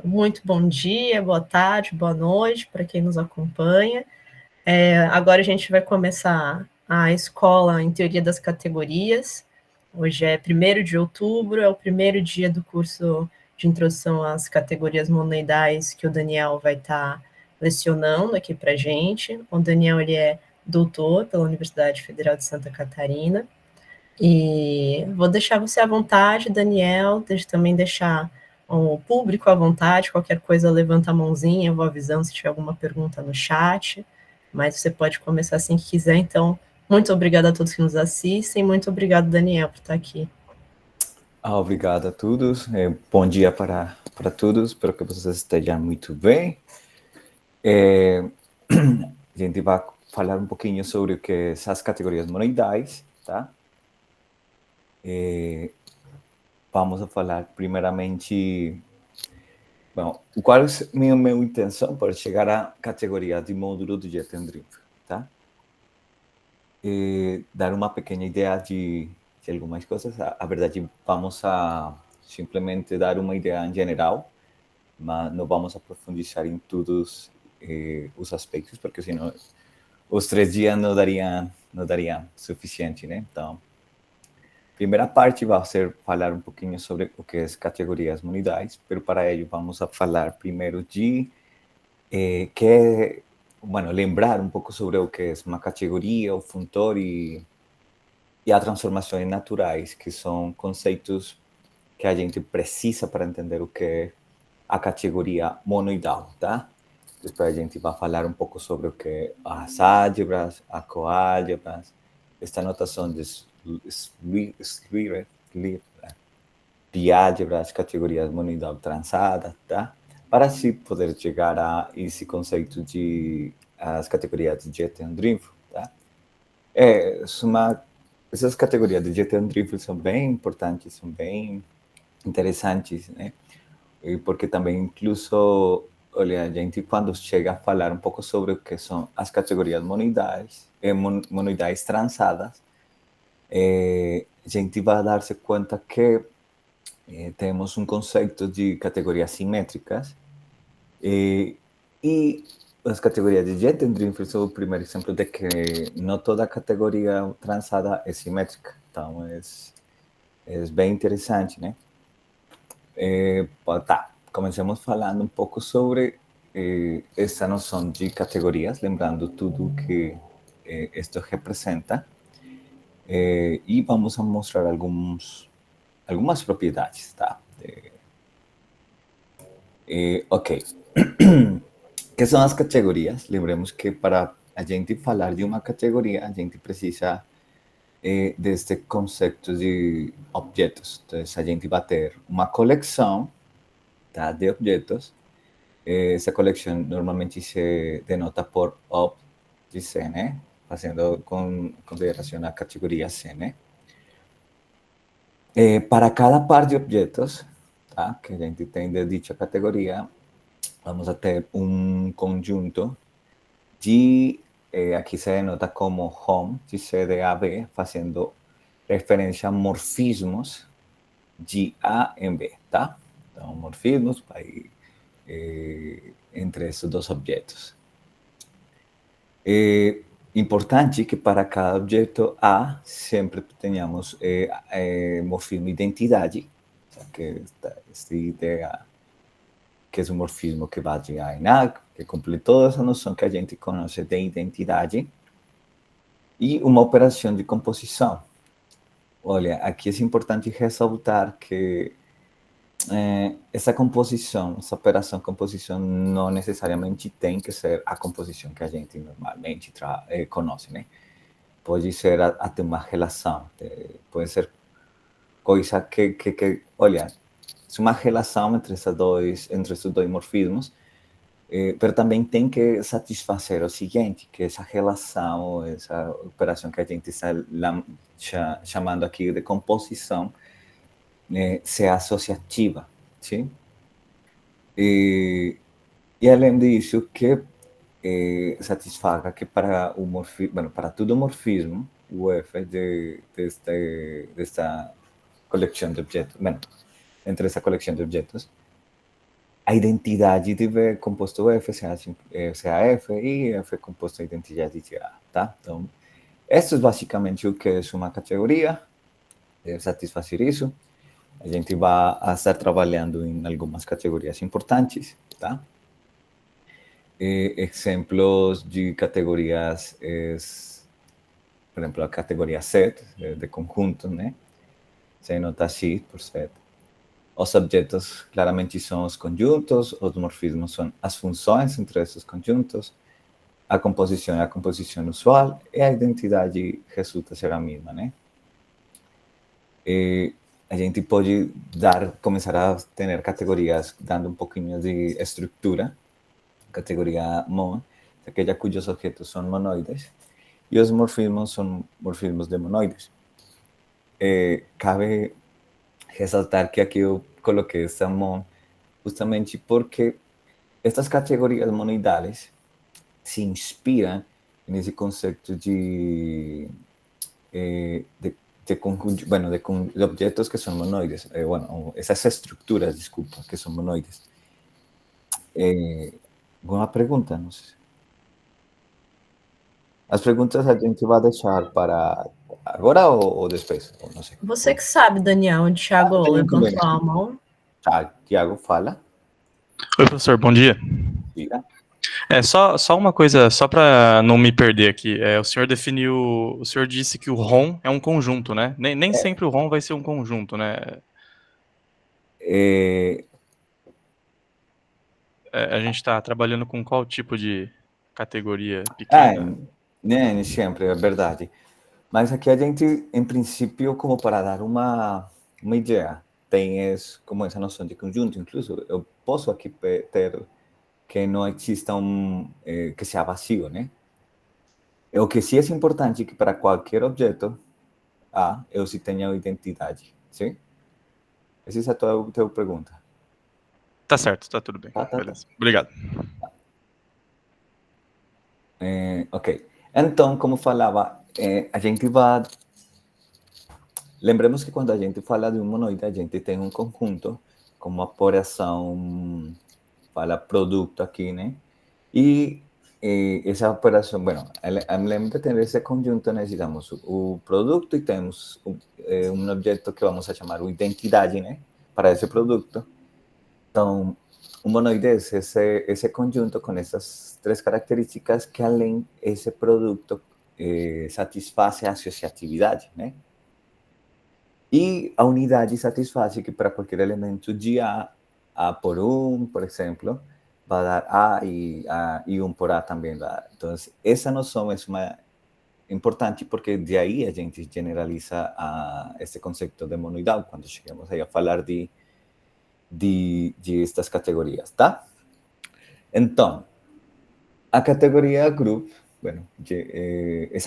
Muito bom dia, boa tarde, boa noite para quem nos acompanha. Agora a gente vai começar a escola em teoria das categorias. Hoje é 1º de outubro, é o primeiro dia do curso de introdução às categorias monoidais que o Daniel vai estar lecionando aqui para a gente. O Daniel ele é doutor pela Universidade Federal de Santa Catarina. E vou deixar você à vontade, Daniel, também deixar o público à vontade, qualquer coisa levanta a mãozinha, eu vou avisando se tiver alguma pergunta no chat, mas você pode começar assim que quiser, então, muito obrigada a todos que nos assistem, muito obrigado, Daniel, por estar aqui. Obrigado a todos, bom dia para todos, espero que vocês estejam muito bem. A gente vai falar um pouquinho sobre o que são as categorias monoidais, tá? Vamos a falar primeiramente, bom, qual é a minha intenção para chegar à categoria de módulo do Jet Drive, tá? Dar uma pequena ideia de algumas coisas. A verdade, vamos a simplesmente dar uma ideia em geral, mas não vamos a profundizar em todos os aspectos, porque senão os 3 dias não daria suficiente, né? Então, primeira parte vai ser falar um pouquinho sobre o que é categorias monoidais, mas para ello vamos a falar primeiro de lembrar um pouco sobre o que é uma categoria, o funtor e as transformações naturais, que são conceitos que a gente precisa para entender o que é a categoria monoidal, tá? Depois a gente vai falar um pouco sobre o que é as álgebras, as coálgebras, esta notação de álgebras, categorias monoidal transadas, tá? Para assim poder chegar a esse conceito de as categorias de Jet and Drive, tá? Essas categorias de Jet and Drive são bem importantes, são bem interessantes, né? E porque também, incluso, olha, a gente quando chega a falar um pouco sobre o que são as categorias monoidais, monoidais transadas, a gente vai dar-se conta que temos um conceito de categorias simétricas e as categorias de Jet and Drive são o primeiro exemplo de que não toda categoria transada é simétrica. Então, é bem interessante, né? Tá, comecemos falando um pouco sobre essa noção de categorias, lembrando tudo que isto representa, e vamos a mostrar algumas propriedades, tá? Ok. Que são as categorias? Lembremos que para a gente falar de uma categoria, a gente precisa deste conceito de objetos. Então, a gente vai ter uma coleção, tá, de objetos. Essa coleção normalmente se denota por ob de C, né? Fazendo com consideração a categoria C, né? Para cada par de objetos, tá, que a gente tem de dicha categoria, vamos a ter um conjunto de, aqui se denota como home, de C de A B, fazendo referência a morfismos de A em B, tá? Então, morfismos vai entre esses dois objetos. É importante que para cada objeto A sempre tenhamos morfismo identidade, que esta ideia que é um morfismo que vai de A em A, que cumpre toda essa noção que a gente conhece de identidade, e uma operação de composição. Olha, aqui é importante ressaltar que essa composição, essa operação composição não necessariamente tem que ser a composição que a gente normalmente conhece, né? Pode ser até uma relação, pode ser coisa que olha, é uma relação entre esses dois morfismos, mas também tem que satisfazer o seguinte, que essa relação, essa operação que a gente está chamando aqui de composição, seja associativa, sim? E além disso, que satisfaga que para o morfismo, bueno, para todo morfismo, o F desta colección de objetos, bueno, entre esa colección de objetos, a identidade de V composto F, CAF, e F composto a identidade de A, tá? Então, isso é basicamente o que é uma categoria, satisfazer isso. A gente vai estar trabalhando em algumas categorias importantes, tá? Exemplos de categorias por exemplo, a categoria set, de conjunto, né? Se nota assim, por set. Os objetos claramente são os conjuntos, os morfismos são as funções entre esses conjuntos, a composição é a composição usual e a identidade resulta ser a mesma, né? A gente pode começar a ter categorias dando um pouquinho de estrutura. Categoria mon, aquela cujos objetos são monoides, e os morfismos são morfismos de monoides. Cabe ressaltar que aqui eu coloquei essa mon justamente porque estas categorias monoidales se inspiram nesse conceito de de objetos que são monoides, essas estruturas, desculpa, que são monoides. Alguma pergunta? Não sei. As perguntas a gente vai deixar para agora ou depois? Ou não sei. Você que sabe, Daniel, o Thiago levantou a mão. Tá, Tiago, fala. Oi, professor, bom dia. Diga. Só uma coisa, só para não me perder aqui. O senhor definiu, o senhor disse que o ROM é um conjunto, né? Nem sempre o ROM vai ser um conjunto, né? A gente está trabalhando com qual tipo de categoria pequena? Nem sempre, é verdade. Mas aqui a gente, em princípio, como para dar uma ideia, tem como essa noção de conjunto, incluso, eu posso aqui ter que não exista que seja vazio, né? O que sim é importante que para qualquer objeto A, eu se tenha identidade, sim? Essa é a tua pergunta. Tá certo, tá tudo bem. Tá. Beleza. Obrigado. Ok. Então, como falava, a gente vai... Lembremos que quando a gente fala de um monoide, a gente tem um conjunto, como a operação, fala produto aqui, né? E essa operação, além de ter esse conjunto, necessitamos o produto e temos um objeto que vamos a chamar o identidade, né? Para esse produto. Então, um monoide é esse conjunto com essas três características que, além esse produto, satisfaz a associatividade, né? E a unidade satisfaz que para qualquer elemento de A por 1, por exemplo, vai dar A e 1 por A também dá. Então, essa noção é importante porque de aí a gente generaliza esse conceito de monoidal quando chegamos aí a falar de estas categorias, tá? Então, a categoria group, é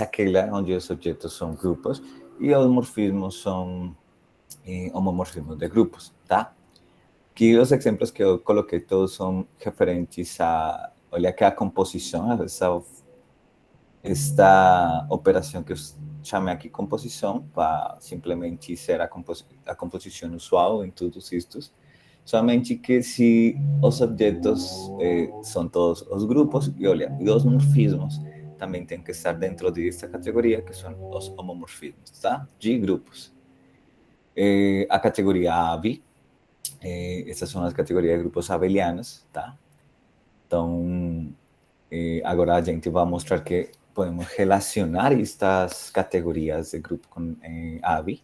aquela onde os objetos são grupos e os morfismos são homomorfismos de grupos, tá? Aqui os exemplos que eu coloquei todos são referentes a, olha que a composição, esta operação que eu chamei aqui composição, para simplesmente ser a composição usual em todos estes, somente que se os objetos são todos os grupos, e olha, e os morfismos também têm que estar dentro desta categoria, que são os homomorfismos, tá? De grupos. A categoria AVI, essas são as categorias de grupos abelianos, tá? Então, agora a gente vai mostrar que podemos relacionar estas categorias de grupo com AVI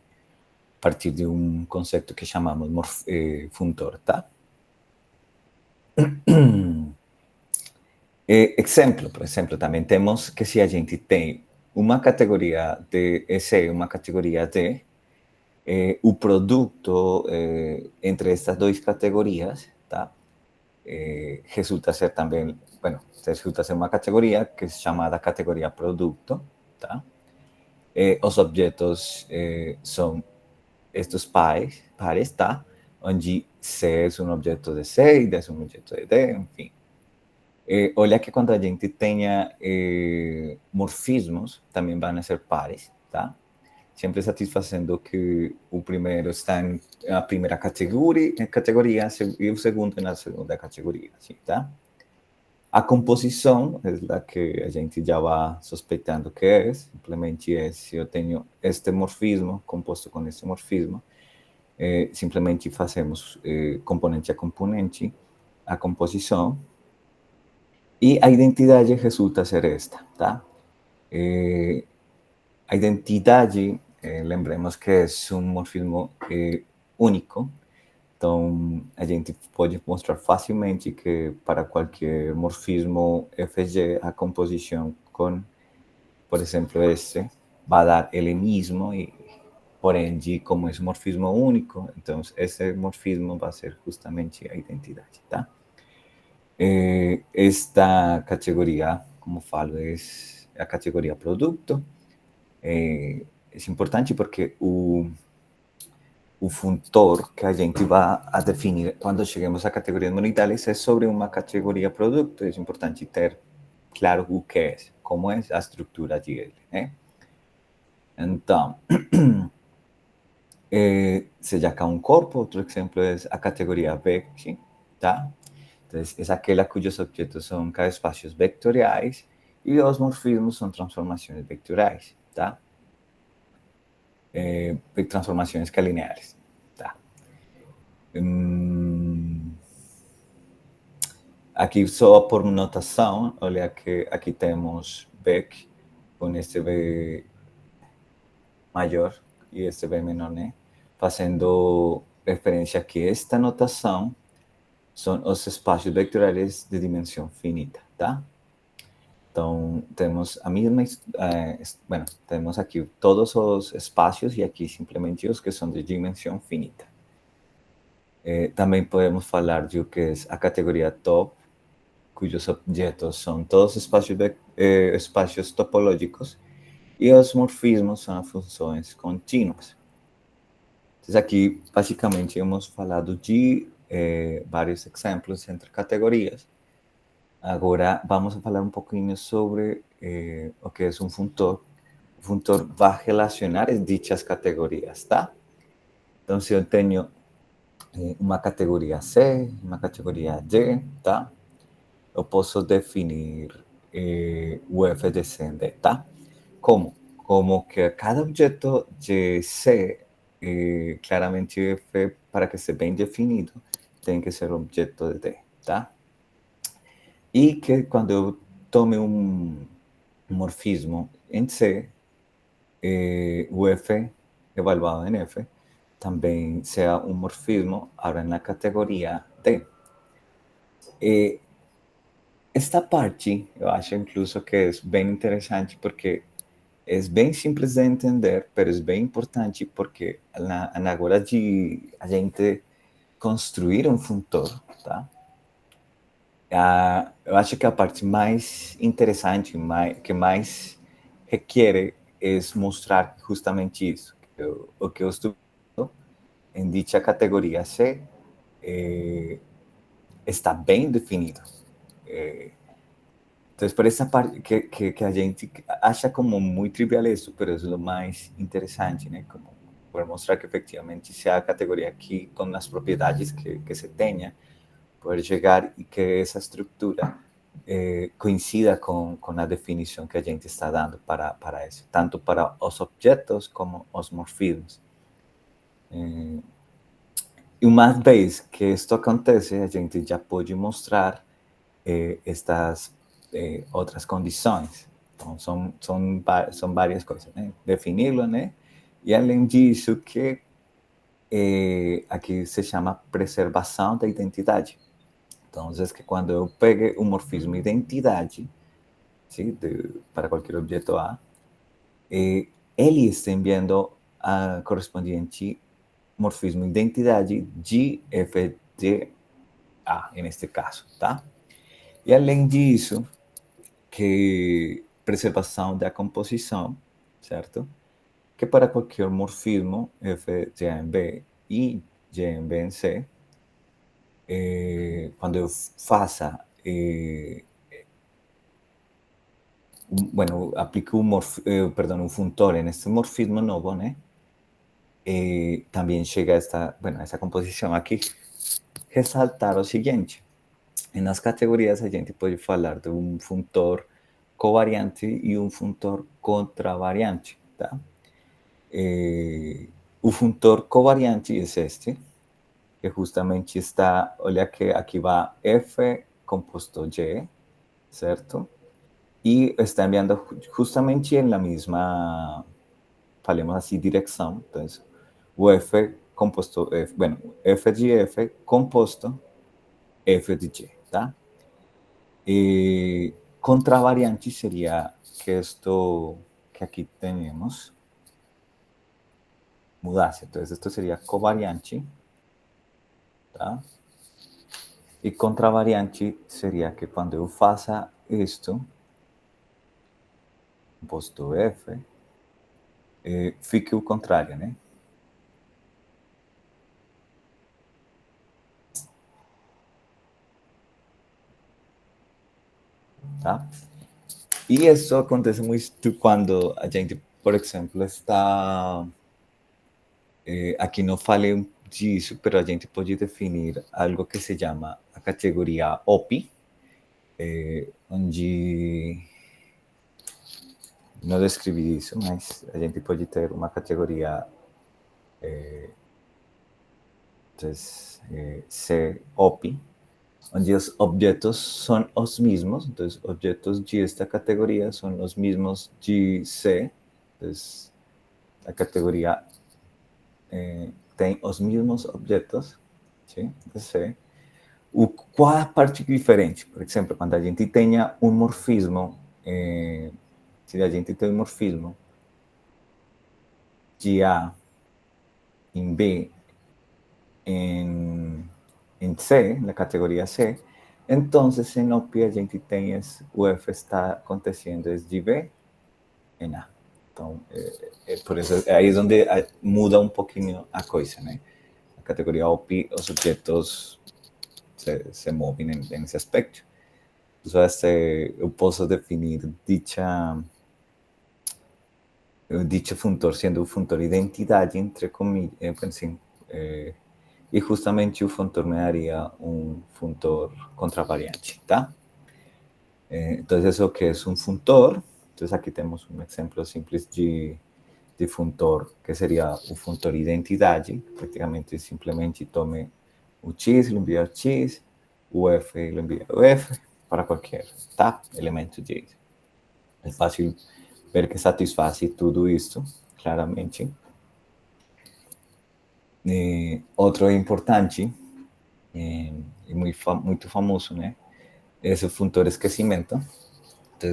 a partir de um conceito que chamamos funtor, tá? Exemplo, por exemplo, também temos que se a gente tem uma categoria de C e uma categoria D, o produto entre estas duas categorias, tá? Resulta ser também, resulta ser uma categoria que é chamada categoria produto, tá? Os objetos são estes pares, tá? Onde C é um objeto de C e D é um objeto de D, enfim. Olha que quando a gente tenha morfismos, também vão ser pares, tá? sempre satisfazendo que o primeiro está na primeira categoria e o segundo na segunda categoria, assim, tá? A composição é a que a gente já vai suspeitando que é, simplesmente é se eu tenho este morfismo composto com este morfismo, simplesmente fazemos componente a componente a composição, e a identidade resulta ser esta, tá? A identidade, lembremos que é um morfismo único, então a gente pode mostrar facilmente que para qualquer morfismo FG a composição com, por exemplo, este vai dar ele mesmo, e porém, como é um morfismo único, então esse morfismo vai ser justamente a identidade, tá? Esta categoria, como falo, é a categoria produto. É importante porque o funtor que a gente vai a definir quando chegamos a categorias monetarias é sobre uma categoria produto. É importante ter claro o que é, como é a estrutura dele, né? Então, seja cá um corpo, outro exemplo é a categoria vec, tá? Então, é aquela cujos objetos são cada espaços vectoriais e os morfismos são transformações vectoriais, tá? Transformações lineares, tá? Aqui só por notação, olha que aqui temos vec com este v maior e este v menor, né? Fazendo referência a que esta notação são os espaços vectoriais de dimensão finita, tá? Então, temos a mesma, temos aqui todos os espaços e aqui simplesmente os que são de dimensão finita. Também podemos falar de o que é a categoria top, cujos objetos são todos espaços topológicos e os morfismos são funções contínuas. Então, aqui, basicamente, hemos falado de vários exemplos entre categorias. Agora, vamos a falar um pouquinho sobre o que é um funtor. O funtor vai relacionar dichas categorias, tá? Então, se eu tenho uma categoria C, uma categoria D, tá? Eu posso definir o f de C em D, tá? Como? Como que cada objeto de C, claramente F, para que seja bem definido, tem que ser objeto de D, tá? E que quando eu tome um morfismo em C, o F evaluado em F também seja um morfismo agora na categoria D. Esta parte eu acho incluso que é bem interessante porque é bem simples de entender, mas é bem importante porque na hora de a gente construir um funtor, tá? Eu acho que a parte mais interessante, que mais requer é mostrar justamente isso. O que eu estudo em dicha categoria C está bem definido. Então, por essa parte que a gente acha como muito trivial isso, mas é o mais interessante, né? Como para mostrar que efectivamente se a categoria aqui com as propriedades que se tenha, poder chegar e que essa estrutura coincida com a definição que a gente está dando para isso, tanto para os objetos como os morfismos. E uma vez que isto acontece, a gente já pode mostrar estas outras condições. Então, são várias coisas, né? Defini-lo, né? E, além disso, que aqui se chama preservação da identidade. Então, é que quando eu pegue o morfismo identidade, ¿sí? Para qualquer objeto A, ele está enviando a correspondiente morfismo identidade de f de A, neste caso, tá? E, além disso, que preservação da composição, certo? Que para qualquer morfismo f de A em B e G em B em C, quando eu faça bueno, aplico un funtor en este morfismo novo, né? Também chega a essa composição aqui. Ressaltar o seguinte: nas categorias a gente pode falar de um funtor covariante e um funtor contravariante, tá? O funtor covariante é este, que justamente está, olha que aqui vai F composto G, certo? E está enviando justamente na mesma, falemos assim, direção. Então, o F composto, F de F composto F de G, tá? Contravariante sería que esto que aquí tenemos mudase. Entonces esto sería covariante, ¿tá? Y contravariante sería que cuando yo faça esto, composto F, fique o contrário, né? Tá? E isso acontece muito quando a gente, por exemplo, está... aqui não falei disso, mas a gente pode definir algo que se chama a categoria OPI, onde não descrevi isso, mas a gente pode ter uma categoria COPI, onde os objetos são os mesmos. Então, objetos de esta categoria são os mesmos de C. Então, a categoria tem os mesmos objetos, sim, de C. Qual a parte diferente? Por exemplo, quando a gente tenha um morfismo, se a gente tem um morfismo de A em B em C, na categoria C, então em OP a gente tem o F está acontecendo de B em A. Então, por isso, aí é onde muda um pouquinho a coisa, né? Na categoria OP, os objetos se movem nesse aspecto. Então, eu posso definir dicho funtor sendo o funtor identidade, entre comillas, assim, e justamente o funtor me daria um funtor contravariante, tá? Então, isso que é um funtor. Então, aqui temos um exemplo simples de funtor, que seria o funtor identidade. Praticamente, simplesmente tome o x, lo envia o x, o f, lo envia o f, para qualquer, tá? Elemento de x. É fácil ver que satisfaz tudo isso, claramente. Outro importante, e muito famoso, né? É o funtor esquecimento. Então,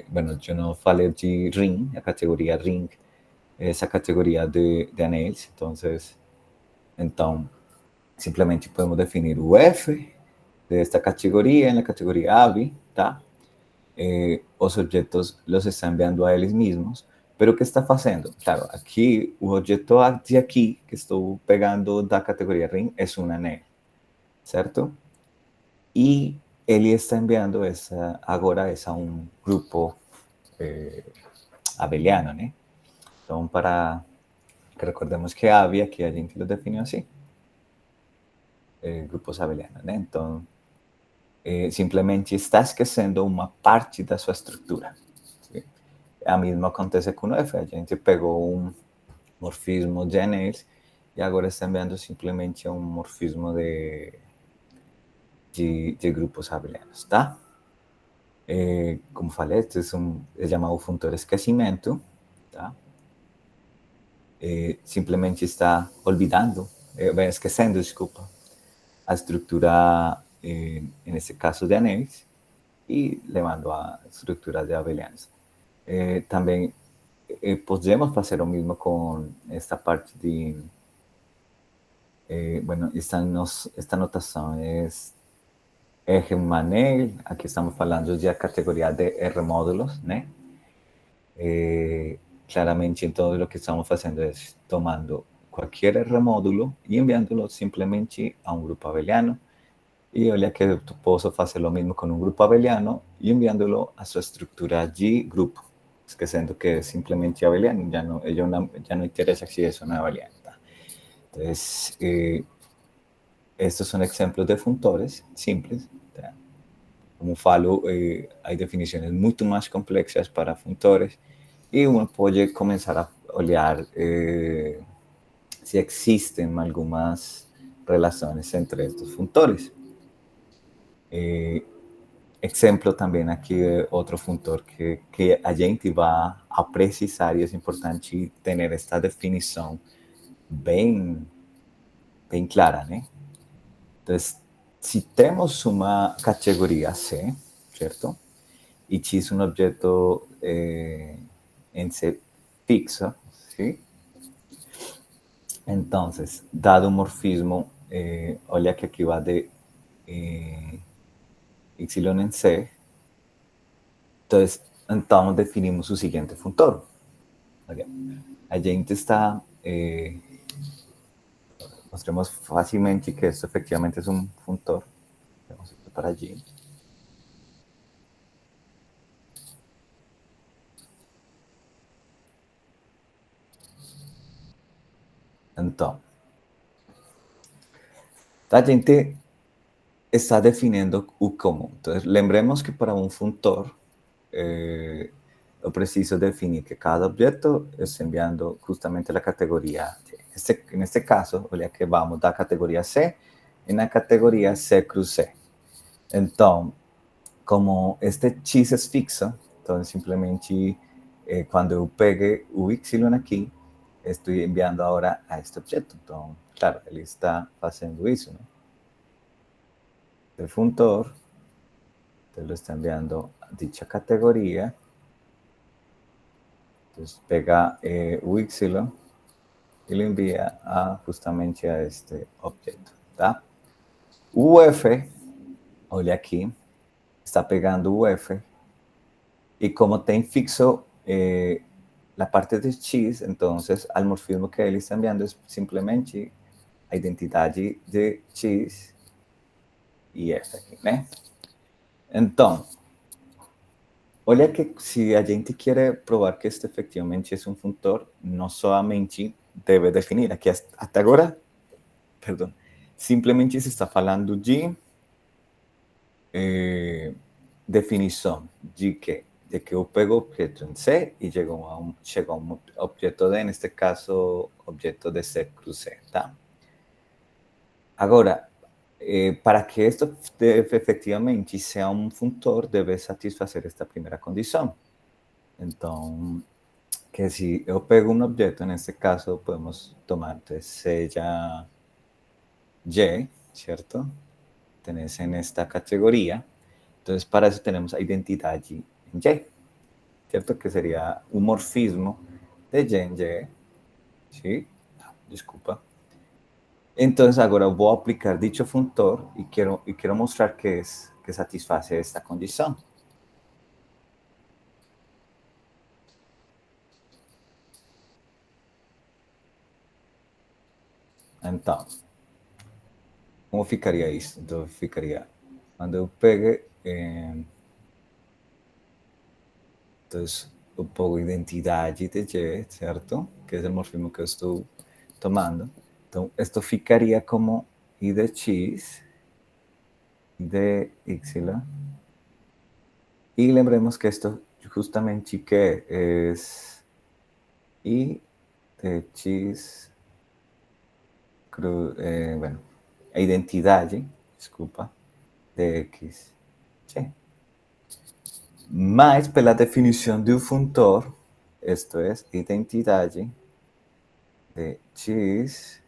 bueno, eu não falei de ring, a categoria ring, essa categoria de anéis. Então, simplesmente podemos definir o F desta categoria na categoria AVI, tá? Os objetos los están enviando a eles mesmos, pero o que está fazendo? Claro, aqui, o objeto de aqui, que estou pegando da categoria ring, é um anel, certo? E ele está enviando agora a um grupo abeliano, né? Então, para que recordemos que AVI, aqui a gente lo definiu assim, grupos abelianos, né? Então, simplesmente está esquecendo uma parte da sua estrutura. ¿Sí? A mesma acontece com o F. A gente pegou um morfismo de anéis e agora está enviando simplesmente um morfismo de grupos abelianos, tá? Como falei, este é chamado funtor esquecimento, tá? Simplesmente está esquecendo, desculpa, a estrutura, nesse caso de anéis, e levando a estrutura de abelianos. Também podemos fazer o mesmo com esta parte de... bueno, esta notação é R um anel, aqui estamos falando de a categoria de R módulos, né? Claramente, então, o que estamos fazendo é tomando qualquer R módulo e enviándolo simplesmente a um grupo abeliano E olha que eu posso fazer o mesmo com um grupo abeliano e enviándolo a sua estrutura G grupo, esquecendo que é simplesmente abeliano, já não interessa se isso não é abeliano. Tá? Então, estes são exemplos de funtores simples. Tá? Como falo, há definições muito mais complexas para funtores e uno pode começar a olhar se existem algumas relações entre estes funtores. Exemplo também aqui é outro funtor que a gente vai a precisar e é importante ter esta definição bem clara, né? Então, se temos uma categoria C, certo? E X um objeto em C fixo, ¿sí? Entonces, dado un morfismo, olha que aqui vai de Y em C, então definimos o seguinte funtor. Olha, a gente está, mostremos facilmente que isso efectivamente é um funtor. Vamos para allí. Então, a gente está definindo o comum. Então, lembremos que para um funtor, eu preciso definir que cada objeto es enviando justamente la categoría. En este caso, olha que vamos da categoria C e na categoria C cruz C. Então, como este X é fixo, então simplesmente quando eu pegue o Y aqui, estou enviando agora a este objeto. Então, claro, ele está fazendo isso, né? El funtor, te lo está enviando a dicha categoría. Entonces pega Y y lo envía justamente a este objeto. ¿Tá? UF, olha aqui, está pegando UF y como tem fixo la parte de X, entonces al morfismo que ele está enviando es simplemente a identidade de X e F aqui, né? Então, olha que se a gente quer provar que este efectivamente é um funtor, não somente deve definir, aqui até agora, perdão, simplesmente se está falando de definição de que eu pego o objeto em C e chego a um objeto D, neste caso, objeto de C cruz C, tá? Agora, para que esto efectivamente sea un funtor, debe satisfacer esta primera condición. Entonces, que si yo pego un objeto, en este caso podemos tomar sella Y, ¿cierto? Tenés en esta categoría. Entonces, para eso tenemos identidad Y en Y, ¿cierto? Que sería un morfismo de Y en Y, ¿sí? Disculpa. Entonces, agora vou aplicar dicho funtor e quero mostrar que satisface esta condição. Então, como ficaria isso? Então, ficaria quando eu pegue, então, eu pongo identidade de Y, certo? Que é o morfismo que eu estou tomando. Então, isto ficaria como I de X, I de Y. E lembremos que isto justamente que é I de X, bueno, a identidade, desculpa, de X. Sim. Mas, pela definição do funtor, isto é, identidade de X,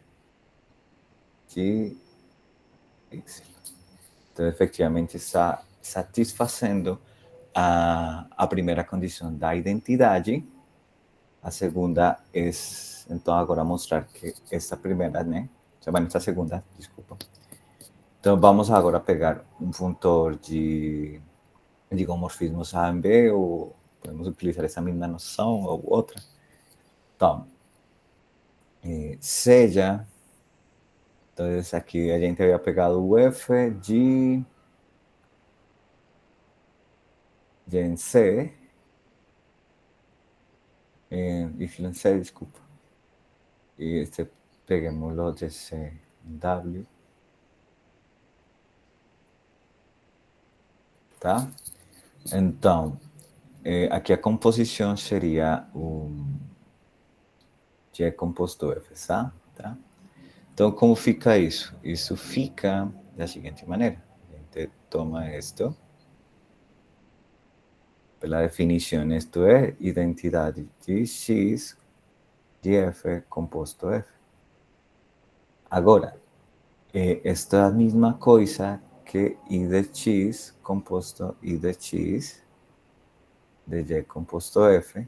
de Y. Então, efetivamente, está satisfazendo a primeira condição da identidade. A segunda é, então, agora mostrar que essa primeira, né? Bueno, esta segunda, desculpa. Então, vamos agora pegar um funtor de, digo, morfismos A em B, ou podemos utilizar essa mesma noção ou outra. Então, seja, Entonces aquí a gente había pegado UF, G, Y en C, y filo en C, desculpa. E peguémoslo de C, W, tá? Então, aqui a composição seria o G composto F, tá? Então, como fica isso? Isso fica da seguinte maneira. A gente toma isto. Pela definição, isto é identidade de X de F composto F. Agora, esta é a mesma coisa que I de X composto I de X de Y composto F,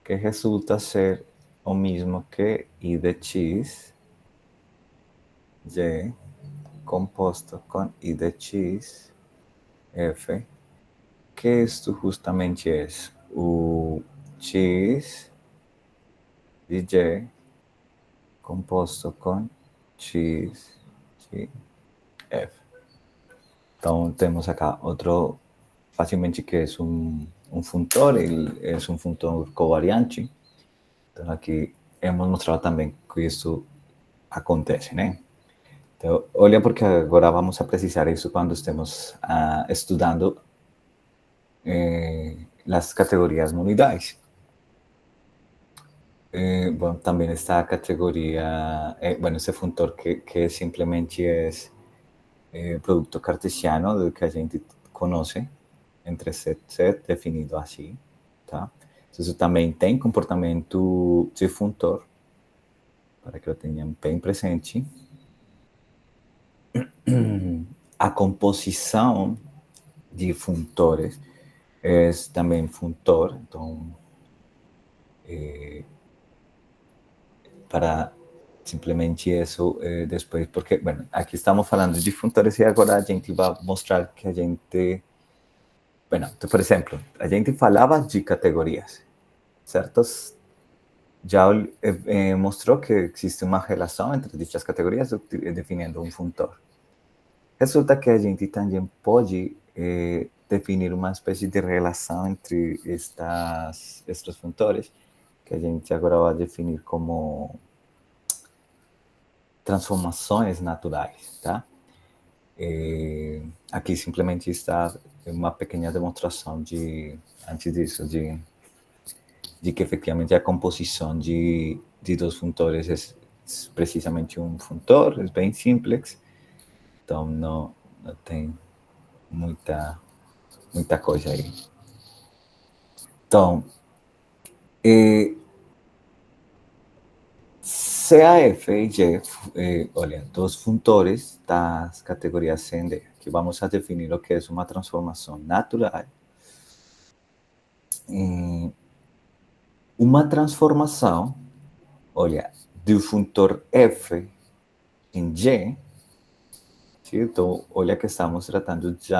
que resulta ser o mismo que I de X Y composto con I de X F, que esto justamente es o X de Y composto con X de F. Entonces tenemos acá otro fácilmente que es un funtor, es un funtor covariante. Entonces aquí hemos mostrado también que esto acontece, ¿no? Então, olha, porque agora vamos a precisar isso quando estemos estudando las categorías monidais. Bueno, también está a categoría, bueno, ese funtor que simplemente es producto cartesiano del que a gente conoce, entre set, set, definido assim, tá? Isso também tem comportamento de funtor, para que eu tenha bem presente. A composição de funtores é também funtor, então, para simplesmente isso depois, porque, bueno, aqui estamos falando de funtores e agora a gente vai mostrar que a gente, bueno, então, por exemplo, a gente falava de categorias, certo? Já mostrou que existe uma relação entre dichas categorias definindo um funtor. Resulta que a gente também pode definir uma espécie de relação entre estes funtores, que a gente agora vai definir como transformações naturais, tá? Aqui simplesmente está uma pequena demonstração antes disso, de que efectivamente a composição de dois funtores é precisamente um funtor, é bem simples, então não tem muita coisa aí. Então, CAF e Y, olha, dos funtores das categorias C e D, que vamos a definir o que é uma transformação natural. Uma transformação, olha, do funtor F em Y, ¿sí? Então, olha que estamos tratando de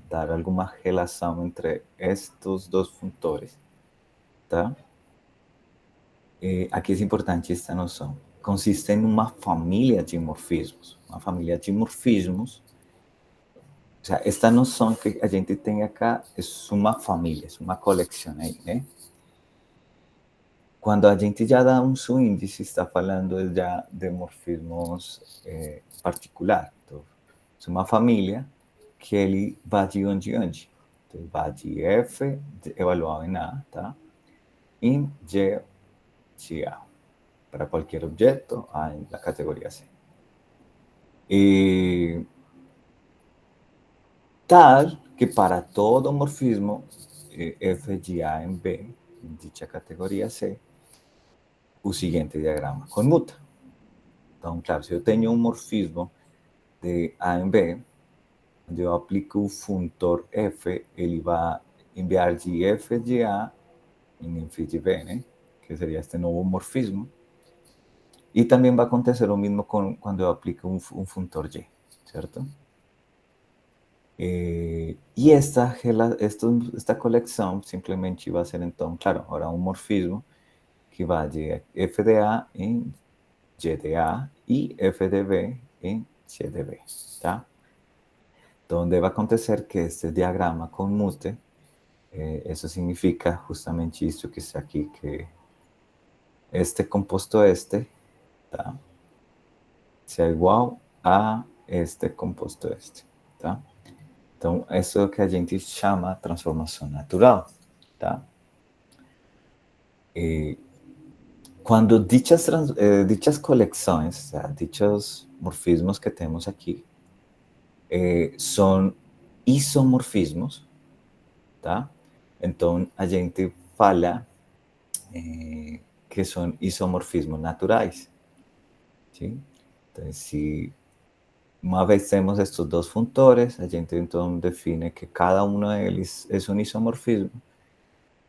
dar alguma relação entre estes dois funtores, tá? Aqui é importante esta noção. Consiste em uma família de morfismos. Uma família de morfismos. O sea, esta noção que a gente tem acá é uma família, é uma coleção aí, né? Quando a gente já dá um subíndice, está falando já de morfismos particular. Então, é uma família que ele vai de onde? Então, vai de F, evaluado em A, tá? Em Y de A. Para qualquer objeto en la categoría C. Tal que para todo morfismo F de A en B, en dicha categoría C, o siguiente diagrama conmuta. Entonces, claro, si yo tengo un morfismo de A en B, donde yo aplico un funtor F, él va a enviar de F de A en F de B, ¿no? Que sería este nuevo morfismo. Y también va a acontecer lo mismo cuando aplico un funtor Y, ¿cierto? Y esta colección simplemente va a ser entonces, claro, ahora un morfismo que va de F de A en Y de A y F de B en Y de B, ¿tá? Donde va a acontecer que este diagrama conmute, eso significa justamente isso que está aqui, que este composto este, tá? Sea igual a este composto este, tá? Então, isso é o que a gente chama transformação natural, tá? E quando dichas coleções, tá? Dichos morfismos que temos aqui, são isomorfismos, tá? Então, a gente fala que são isomorfismos naturais, sim? Então, se uma vez temos estes dois funtores, a gente então define que cada um deles é um isomorfismo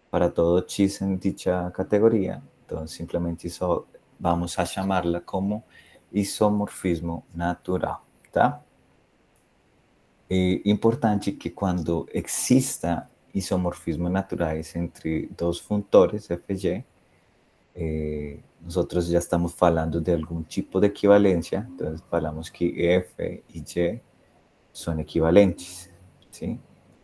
para todo X en dicha categoría. Entonces, simplemente eso vamos a llamarla como isomorfismo natural, ¿tá? Importante que quando exista isomorfismo naturais entre dos funtores F y, nosotros ya estamos falando de algún tipo de equivalencia, entonces falamos que F y Y son equivalentes, ¿sí?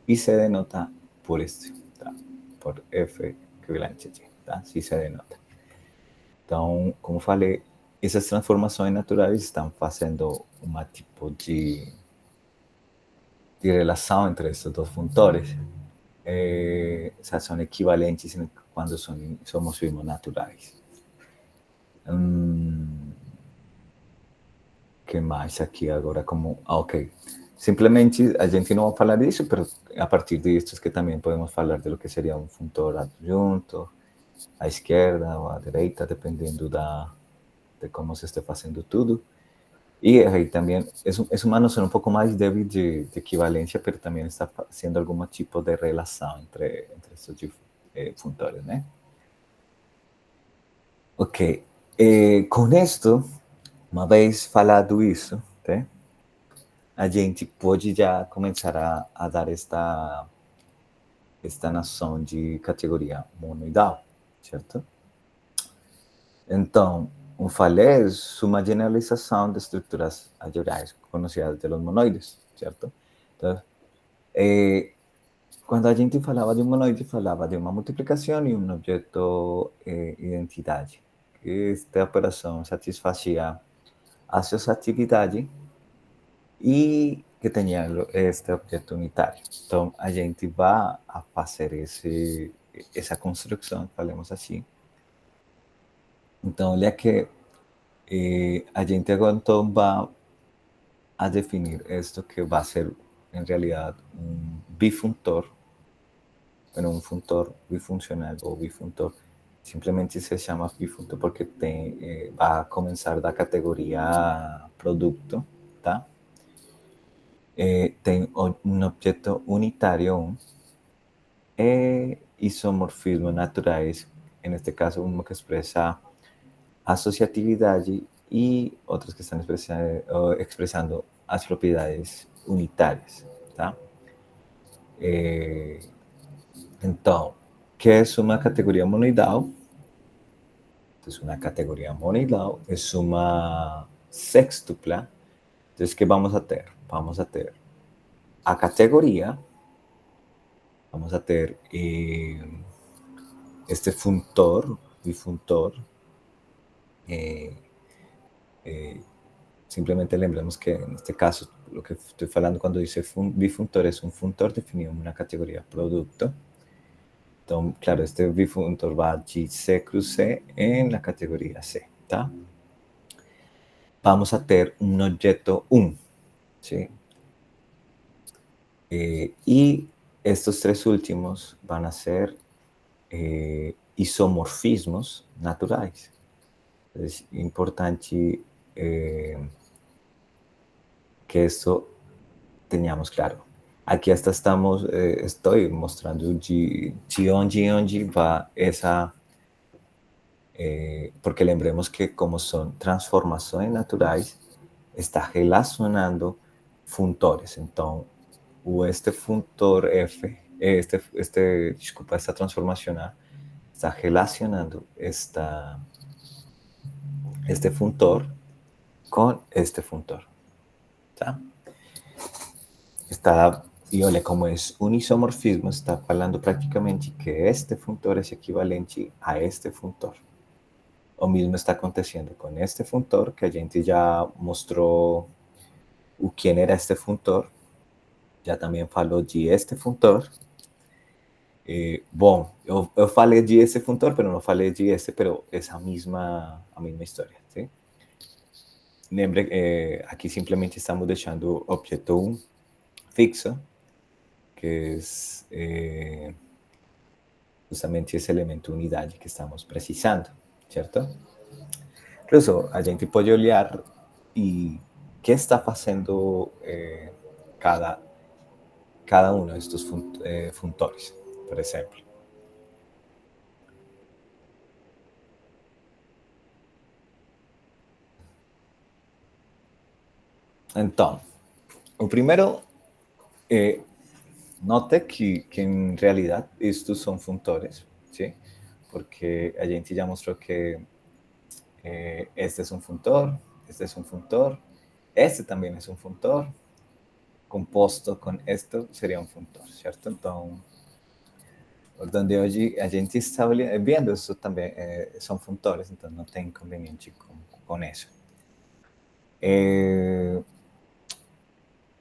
Y se denota por esto, tá? Por F equivalente a Y, tá? Sí se denota. Então, como falei, essas transformações naturais estão fazendo uma tipo de relação entre esses dois funtores. O sea, são equivalentes quando somos primos naturais. Que mais aqui agora como... ok. Simplesmente a gente não vai falar disso, mas a partir disso que também podemos falar de lo que seria um funtor adjunto, à esquerda ou à direita, dependendo de como se esté fazendo tudo. E aí também é uma noção um pouco mais débil de equivalência, mas também está fazendo algum tipo de relação entre esses funtores, né? Ok. Com isto, uma vez falado isso, tá? A gente pode já começar a dar esta noção de categoria monoidal, certo? Então, como falei, é uma generalização de estruturas algebraicas conhecidas de los monoides, certo? Então, quando a gente falava de um monoide, falava de uma multiplicação e um objeto identidade. Esta operação satisfazia a associatividade e que tinha este objeto unitário. Então, a gente vai a fazer essa construção, falemos assim. Então, olha que a gente agora então vai a definir isto que vai ser, em realidade, um bifuntor, bueno, um funtor bifuncional ou bifuntor. Simplesmente se chama bifuntor porque vai começar da categoria produto, tá? Tem um objeto unitário e isomorfismos naturais, neste caso, uma que expressa associatividade e outras que estão expressando as propriedades unitárias, tá? Então, que é uma categoria monoidal? Então, uma categoria monoidal é uma sextupla. Então, que vamos a ter? Vamos a ter a categoria, vamos a ter este funtor, bifuntor. Simplemente lembramos que en este caso, lo que estoy hablando cuando dice bifuntor es un funtor definido en una categoría producto. Entonces, claro, este bifuntor va de C cruz C en la categoría C, ¿tá? Vamos a tener un objeto 1, ¿sí? Y estos tres últimos van a ser isomorfismos naturales. Es importante que esto teníamos claro. Aqui hasta estoy mostrando de onde va esa, porque lembremos que como son transformações naturais, está relacionando funtores. Então, este funtor F, desculpa, esta transformacional, está relacionando este funtor com este funtor. Tá? E olha, como é um isomorfismo, está falando praticamente que este funtor é equivalente a este funtor. O mesmo está acontecendo com este funtor, que a gente já mostrou o que era este funtor, já também falou de este funtor. Bom, eu falei de esse funtor, mas não falei de esse, mas é a mesma história, ¿sí? Lembre, aqui simplesmente estamos deixando o objeto 1 fixo, que é justamente esse elemento unidade que estamos precisando, certo? Incluso a gente pode olhar e o que está fazendo cada um destes funtores, por exemplo. Então, o primeiro, note que em realidade estes são funtores, ¿sí? Porque a gente já mostrou que este es un funtor, este es un funtor, este también es un funtor, composto con esto sería un funtor, ¿cierto? Entonces, donde hoje a gente está vendo isso também são funtores, então não tem inconveniente com isso.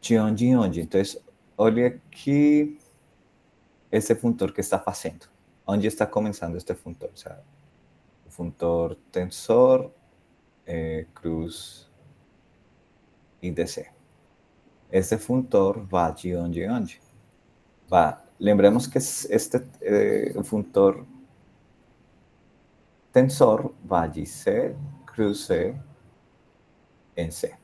De onde em onde? Então, olha aqui esse funtor que está fazendo. Onde está começando este funtor? O sea, o funtor tensor, cruz e DC. Este funtor vai de onde em onde? Lembremos que este funtor tensor vai de C, cruz C, em C.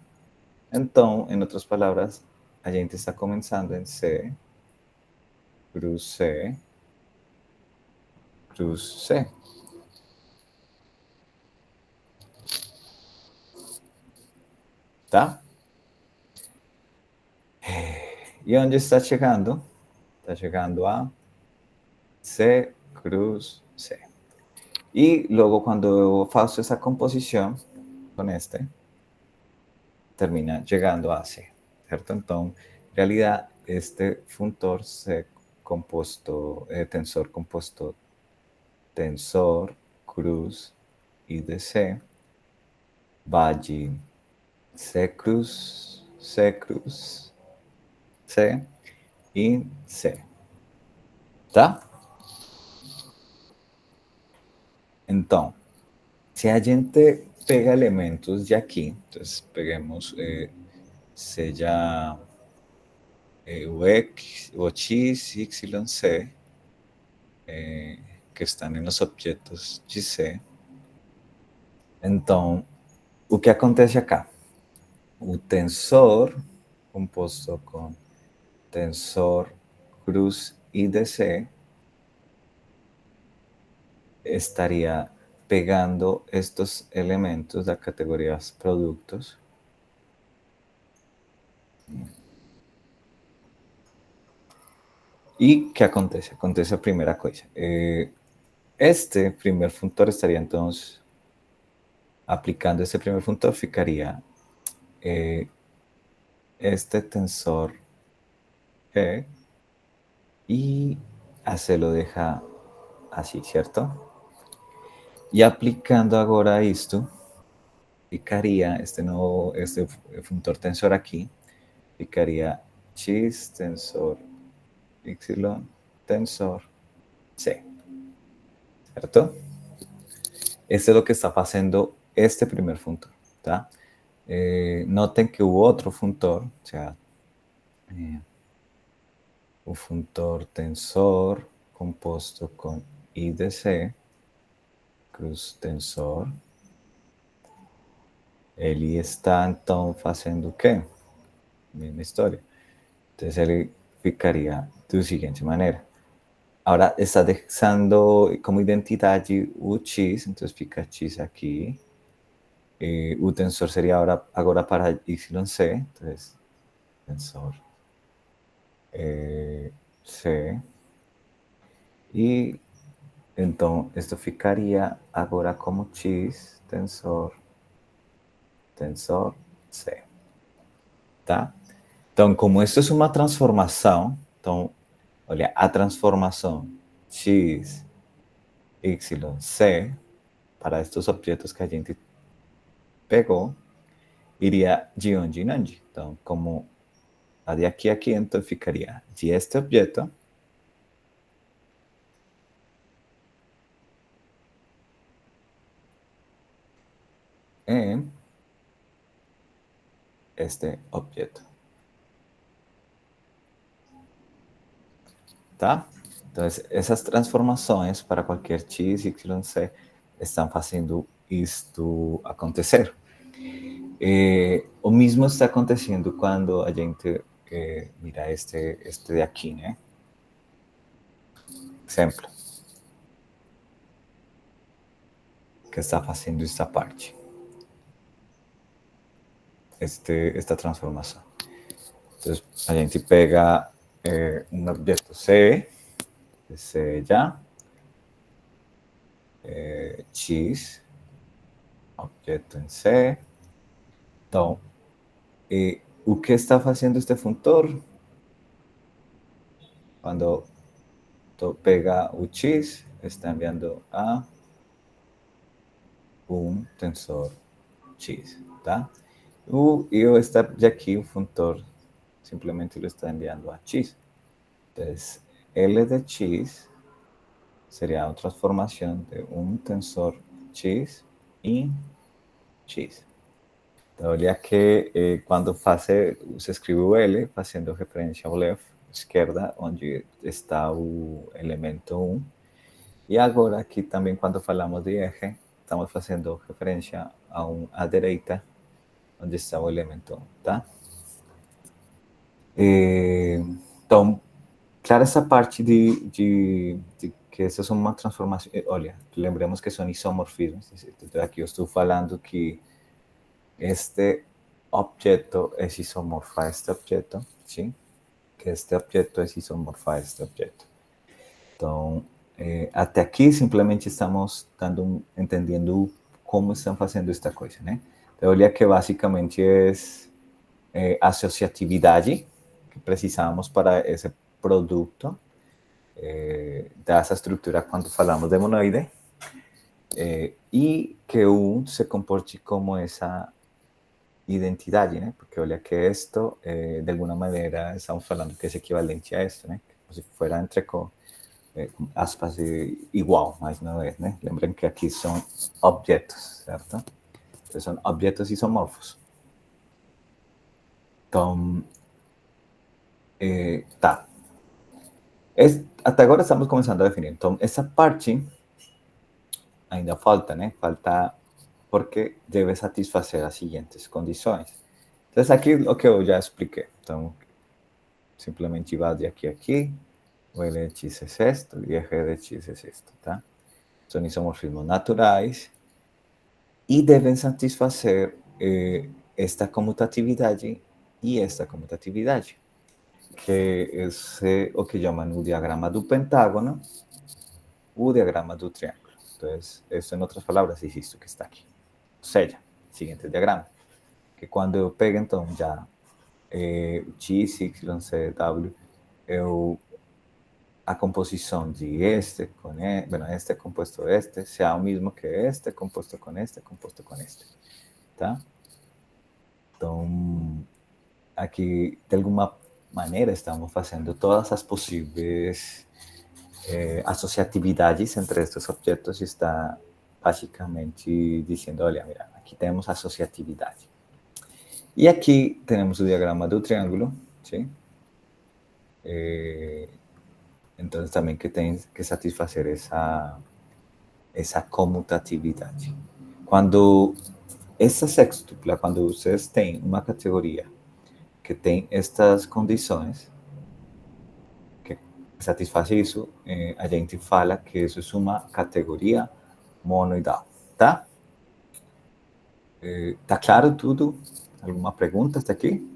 Então, em outras palavras, a gente está começando em C, cruz C, cruz C. Tá? E onde está chegando? Está chegando a C, cruz C. E logo, quando eu faço essa composição com este, termina chegando a C, certo? Então, em realidade, este funtor C composto, tensor composto, tensor, cruz e DC, vai de C cruz, C cruz, C e C. Tá? Então, se a gente pega elementos de aqui, então peguemos seja o X, o X, Y, C, que estão nos objetos de C. Então, o que acontece acá? O tensor, composto com tensor, cruz e DC, estaria pegando estos elementos da categoria produtos e o que acontece? Acontece a primeira coisa. Este primeiro funtor estaria, então, aplicando esse primeiro funtor, ficaria este tensor G y se lo deja así, ¿cierto? Y aplicando ahora esto, ficaria este funtor tensor aquí, ficaria X tensor Y tensor C, ¿cierto? Este es lo que está haciendo este primer funtor, ¿tá? Noten que hubo otro funtor, o sea, o funtor tensor composto com IDC, cruz tensor, ele está então fazendo o quê? Mesma história. Então, ele ficaria da seguinte maneira. Agora, está deixando como identidade o X, então fica X aqui. O tensor seria agora para YC, então, tensor C. E então, isto ficaria agora como X, tensor tensor C, tá? Então, como isso é uma transformação, então, olha, a transformação x, y, c, para estes objetos que a gente pegou, iria de onde em onde. Então, como a de aqui a aqui, então ficaria de este objeto em este objeto. Tá? Então, essas transformações para qualquer x, y, z estão fazendo isto acontecer. O mesmo está acontecendo quando a gente mira este de aqui, né? Exemplo. Que está fazendo esta parte. Esta transformação. Então, a gente pega um objeto C, que seja X, objeto em C. Então, o que está fazendo este funtor? Quando tu pega o X, está enviando a um tensor X, tá? E está de aqui, o funtor simplesmente lo está enviando a X. Então, L de X seria a transformação de um tensor X em X. Então, olha que quando se escreve o L, fazendo referência ao left, esquerda, onde está o elemento 1. E agora, aqui também, quando falamos de eje, estamos fazendo referência à direita, onde está o elemento 1, tá? Então, claro, essa parte de que essas são uma transformação. Olha, lembremos que são isomorfismos. Então, aqui eu estou falando que este objeto é isomorfo a este objeto, sim? Que este objeto é isomorfo a este objeto. Então, até aqui simplesmente estamos entendendo como estão fazendo esta coisa, né? Então, olha que basicamente é associatividade que precisamos para esse produto dessa estrutura quando falamos de monoide, e que se comporte como essa identidade, né? Porque olha que isto, de alguma maneira, estamos falando que é equivalente a isto, né? Como se fuera entre aspas igual, mas não é, né? Lembrem que aqui são objetos, certo? Então, são objetos isomorfos. Então, tá. Até agora estamos começando a definir. Então, essa parte ainda falta, né? Falta porque deve satisfazer as seguintes condições. Então, aqui o que eu já expliquei. Então, simplesmente vai de aqui a aqui. O L de x é isto e o G de x é isto, tá? São isomorfismos naturais e devem satisfazer esta comutatividade e esta comutatividade, que é o que chamam o diagrama do pentágono, o diagrama do triângulo. Então, isso, em outras palavras, é isso que está aqui. Ou seja, seguinte diagrama, que quando eu pego, então, já x, y, z, w, a composição de este com este composto este, sea o mesmo que este composto com este, composto com este, tá? Então, aqui, de alguma maneira, estamos fazendo todas as possíveis associatividades entre estes objetos e está basicamente dizendo, olha, mira, aqui temos associatividade. E aqui temos o diagrama do triângulo, sim? Então, também que tem que satisfazer essa comutatividade. Quando essa sextupla, quando vocês têm uma categoria que tem estas condições, que satisfaz isso, a gente fala que isso é uma categoria monoidal, tá? Tá claro tudo? Alguma pergunta até aqui?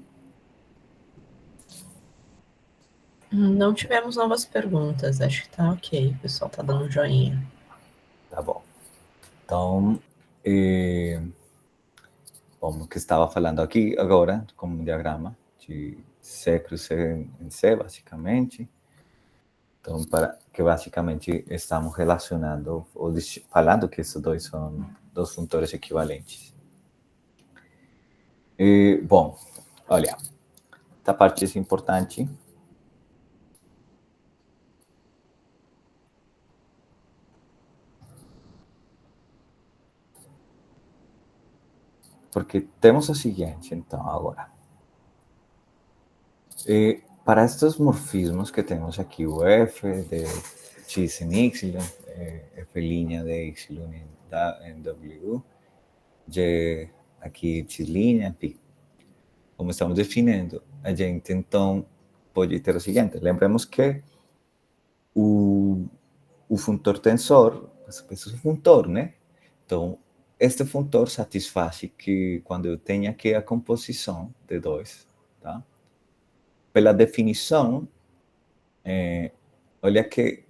Não tivemos novas perguntas, acho que tá ok, o pessoal tá dando joinha. Tá bom. Então, como que estava falando aqui agora, como um diagrama de C cruz C em C, basicamente. Então, para que basicamente estamos relacionando, ou falando que esses dois são dois funtores equivalentes. E, bom, olha, essa parte é importante. Porque temos o seguinte, então, agora. Para estes morfismos que temos aqui, o f de x em y, f' de y em w, y aqui x', enfim, como estamos definindo, a gente então pode ter o seguinte, lembremos que o funtor tensor, esse é o funtor, né? Então, este funtor satisfaz que quando eu tenho aqui a composição de dois, tá? Pela definição, olha que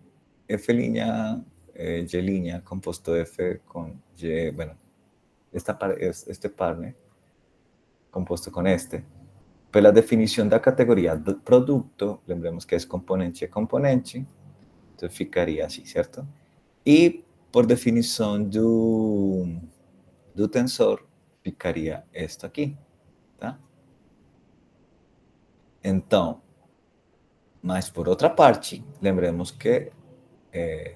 F', Y' composto F com Y, bueno, este par, né? Composto com este. Pela definição da categoria do produto, lembremos que é componente e componente, então ficaria assim, certo? E por definição do tensor, ficaria isto aqui, tá? Então, mas por outra parte, lembremos que é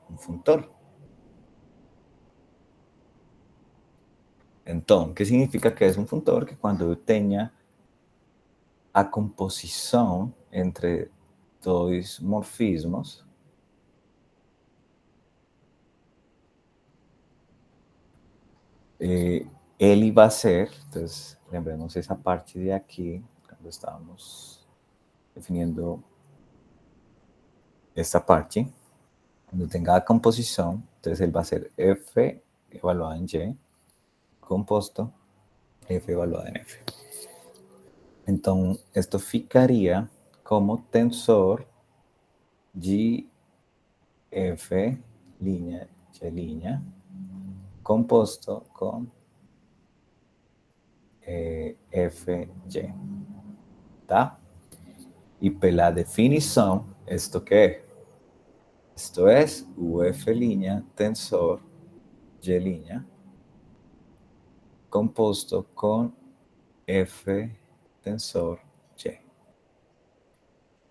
um funtor. Então, o que significa que é um funtor? Que quando eu tenha a composição entre dois morfismos, ele vai ser, então, lembremos essa parte de aqui, quando estamos definindo essa parte, quando tenha a composição, então ele vai ser F evaluado em G, composto, F evaluado em F. Então, isto ficaria como tensor de F', G', composto com FG, tá? E pela definição, isto que é? Isto é o F' tensor G', composto com F tensor G.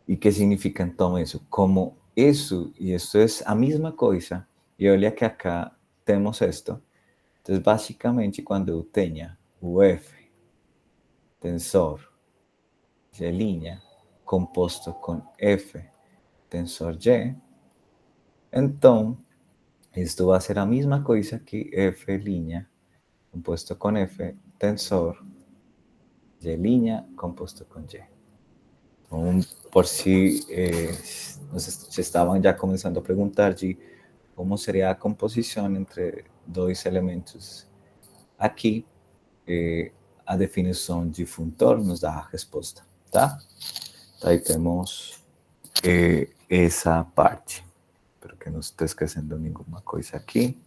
E que significa então isso? Como isso e isso é a mesma coisa, e olha que acá temos isto. Então, basicamente, quando eu tenha o F tensor G' composto com F tensor G, então, isto vai ser a mesma coisa que F' composto com F tensor G' composto com G. Então, por si, se estavam já começando a perguntar de como seria a composição entre dois elementos aqui, a definição de funtor nos dá a resposta, tá? Aí temos essa parte. Espero que não estou esquecendo nenhuma coisa aqui.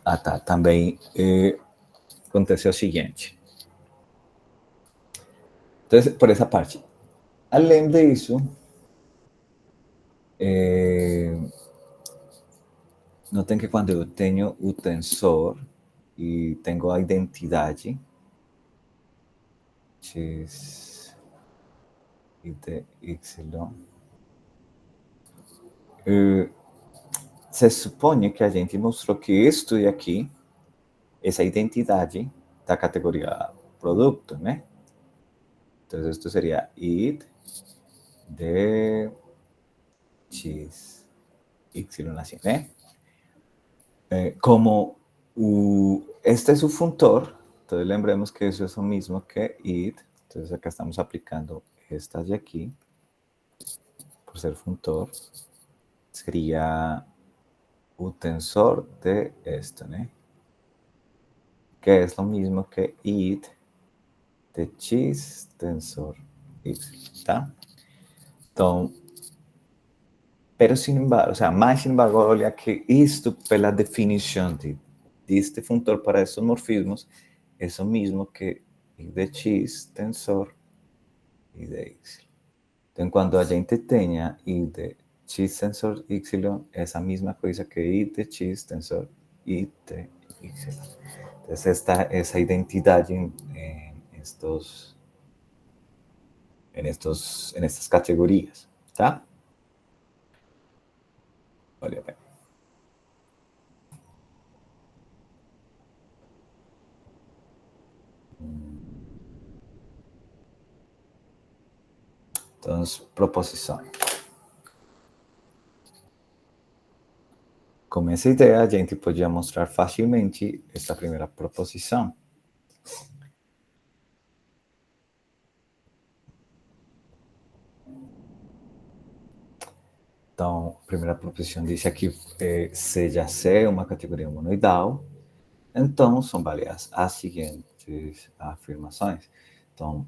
Ah, tá. Também aconteceu o seguinte. Então, por essa parte. Além disso, notem que quando eu tenho o tensor e tenho a identidade x e de y, se supõe que a gente mostrou que isto e aqui, essa identidade da categoria produto, né? Então, isto seria id de x, y, assim, né? Como este é o funtor, então lembremos que isso é o mesmo que id, então acá estamos aplicando esta de aqui, por ser funtor, seria o tensor de esto, né? Que é o mesmo que id de X tensor Y, tá? Então, pero sin embargo, o sea, más sin embargo, olha que isto, pela definição deste funtor para esses morfismos, é o mesmo que I de X tensor I de Y. Então, quando a gente tenha I de X tensor Y, é essa mesma coisa que I de X tensor I de Y. Então, essa identidade em estas categorias, tá? Olha bem. Então, proposição. Com essa ideia, a gente podia mostrar facilmente essa primeira proposição. Então, a primeira proposição diz aqui, seja C uma categoria monoidal, então são válidas as seguintes afirmações. Então,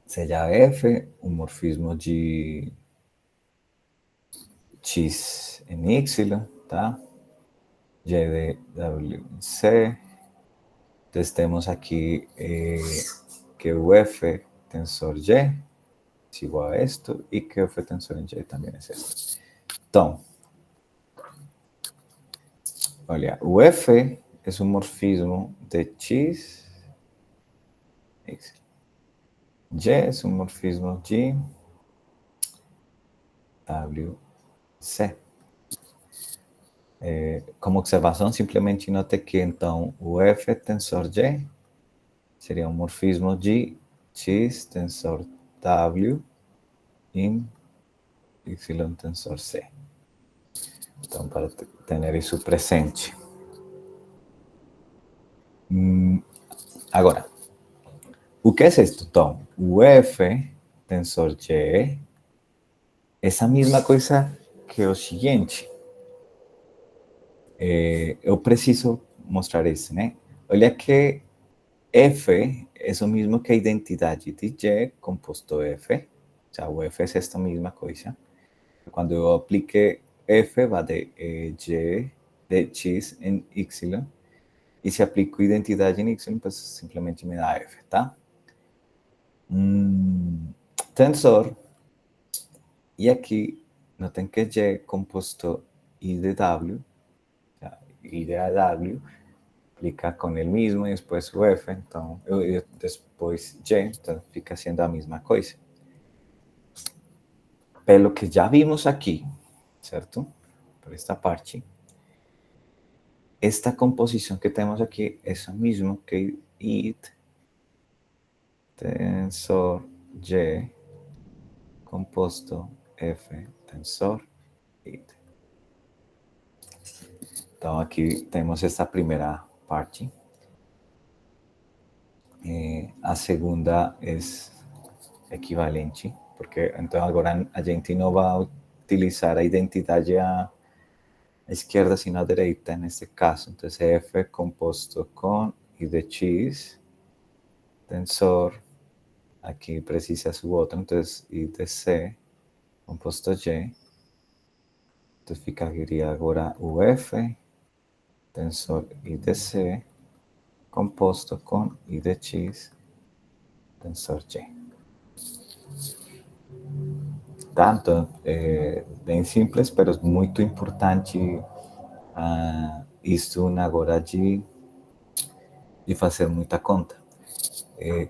seja F um morfismo de X em Y, tá? G de W em C. Então, temos aqui que o F tensor G é igual a isto e que o F tensor em G também é isto. Então, olha, o F é um morfismo de X, Y. G é um morfismo de W, C. Como observação, simplesmente note que, então, o F tensor G seria um morfismo de X tensor W em Y tensor C. Então, para ter isso presente. Agora, o que é isto? Então, o F tensor G é essa mesma coisa que o seguinte. Eu preciso mostrar isso, né? Olha que F é o mesmo que a identidade de G composto F. O sea, o F é esta mesma coisa. Quando eu aplique F, vai de G de X em Y. E se aplico identidade em Y, pues simplesmente me dá F, tá? Tensor. E aqui, notem que G composto I de W. I de W aplica com o mesmo e depois o F, então, depois G, então fica sendo a mesma coisa. Pelo que já vimos aqui, certo? Por esta parte, esta composição que temos aqui é o mesmo que I tensor G composto F tensor I. Então, aqui temos essa primeira parte. A segunda é equivalente, porque então agora a gente não vai utilizar a identidade à esquerda, sino à direita, neste caso. Então, F composto com I de X, tensor, aqui precisa su outro, então I de C composto G. Então, ficaria agora o F tensor I de C composto com I de X tensor G. Tanto, bem simples, mas muito importante isso agora de fazer muita conta.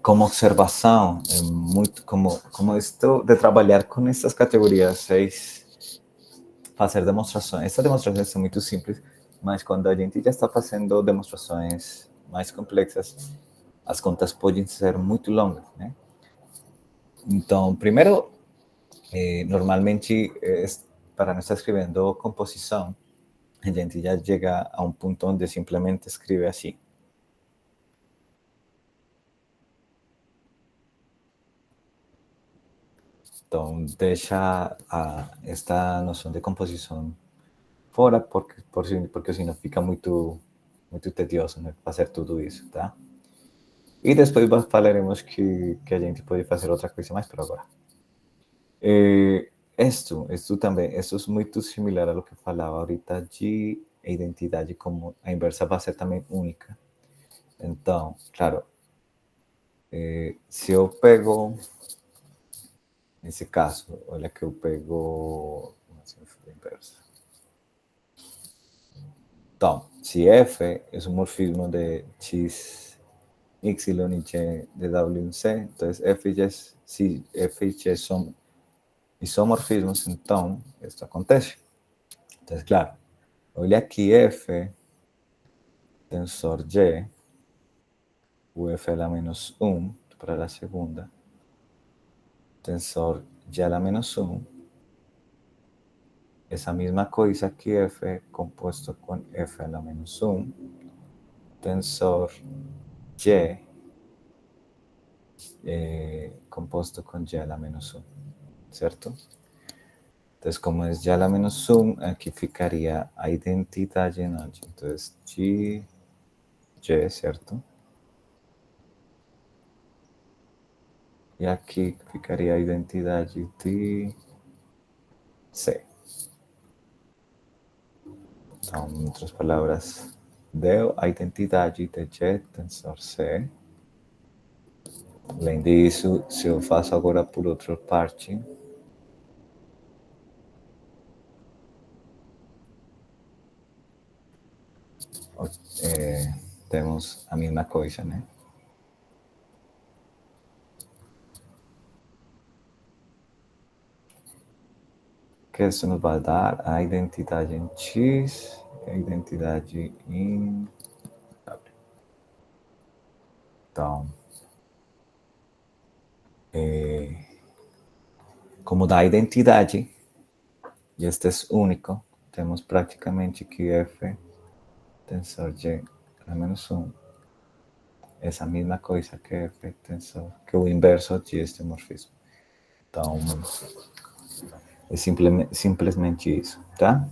Como observação, muito como estou de trabalhar com essas categorias, fazer demonstrações. Essas demonstrações são muito simples, mas quando a gente já está fazendo demonstrações mais complexas, as contas podem ser muito longas, né? Então, primeiro, normalmente, para não estar escrevendo composição, a gente já chega a um ponto onde simplesmente escreve assim. Então, deixa esta noção de composição fora, porque senão fica muito tedioso, né, fazer tudo isso, tá? E depois falaremos que a gente pode fazer outra coisa mais por agora. Isto também, isto é muito similar ao que falava ahorita de identidade, como a inversa vai ser também única. Então, claro, se eu pego, nesse caso, olha que eu pego, inversa. Então, se F é um morfismo de X, Y y de W em C, então F e G, se F e G são isomorfismos, então isso acontece. Então, claro, olha aqui F, tensor G, o F a la menos 1 para la segunda, tensor G a la menos 1, esa misma cosa que F compuesto con F a la menos 1, tensor Y compuesto con Y a la menos 1, ¿cierto? Entonces, como es Y a la menos 1, aquí ficaría a identidade en H. Entonces, Y, ¿cierto? E aqui ficaria a identidade de C. Então, em outras palavras, deu a identidade de G tensor C. Além disso, se eu faço agora por outra parte, temos a mesma coisa, né? Que isso nos vai dar a identidade em X e a identidade em W. Então, como dá a identidade, e este é único, temos praticamente que F tensor G a menos 1 essa mesma coisa que F tensor, que o inverso de este morfismo. Então, é simplesmente isso, tá?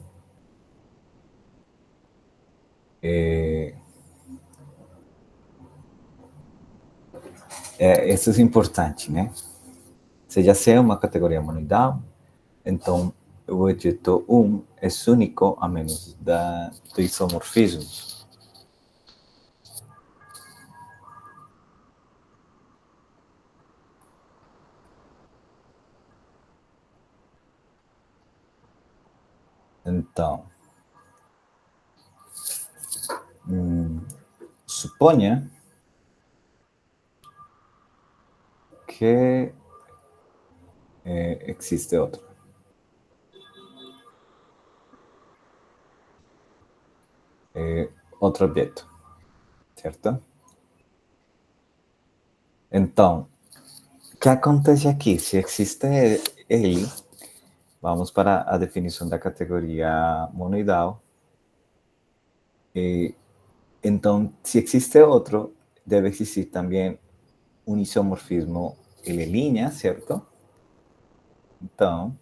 Isso é importante, né? Seja C uma categoria monoidal, então o objeto 1 é único a menos do isomorfismo. Então, suponha que existe outro. Outro objeto, certo? Então, o que acontece aqui? Se existe ele, vamos para a definição da categoria monoidal. Então, se existe outro, deve existir também um isomorfismo L', certo? Então,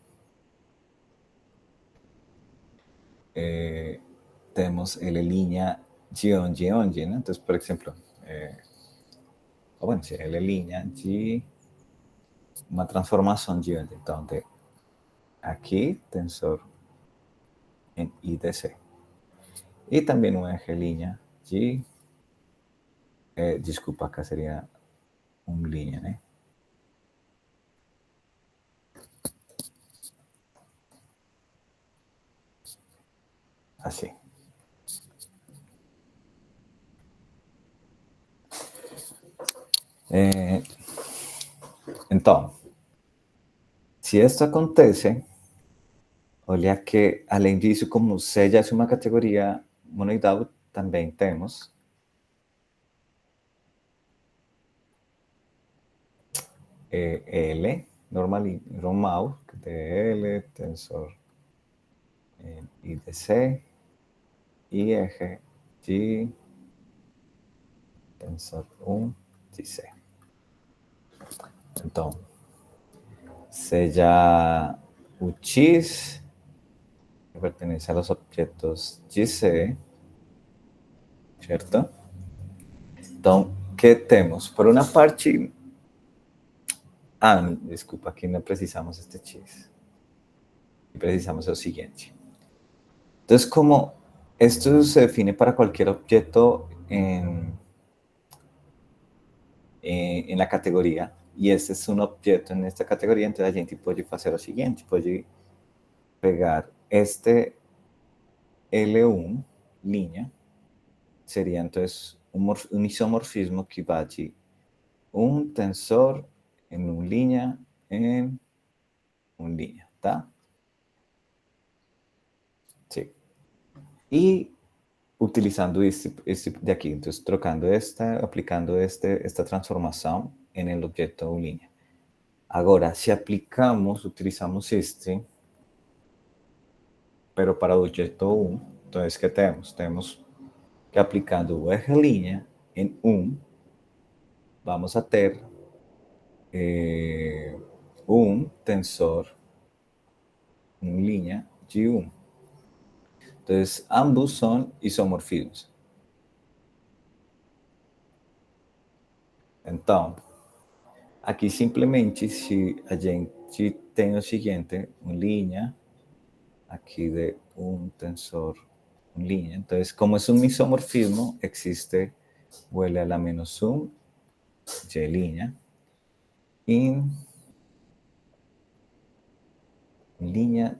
temos L' G, né? Então, por exemplo, se L' de uma transformação de onde? Então, aqui, tensor em I de C. E também um G' de... desculpa, acá seria linha, né? Assim. Então, se isso acontece, olha que, além disso, como seja uma categoria monoidal, também temos L, normal, que é L, tensor I de C, e G de tensor 1 de C. Então, seja o X que pertenece a los objetos GC, ¿cierto? Então, ¿qué tenemos? Por una parte... desculpa, aquí no precisamos este chis. Precisamos lo siguiente. Entonces, como esto se define para cualquier objeto en la categoría, y este es un objeto en esta categoría, entonces a gente puede hacer lo siguiente, puede pegar este L1, línea, sería entonces un isomorfismo que va de un tensor en una línea, ¿tá? Sí. Y utilizando este de aquí, entonces trocando aplicando esta transformación en el objeto línea. Ahora, si utilizamos este, pero para el objeto 1, entonces, ¿qué tenemos? Tenemos que aplicando o eje línea en 1, vamos a ter un tensor en línea de 1. Entonces, ambos son isomorfismos. Então, aqui simplesmente, se a gente tem o seguinte, uma linha aqui de um tensor, uma linha. Então, como é um isomorfismo, existe o L a la menos 1 de linha em linha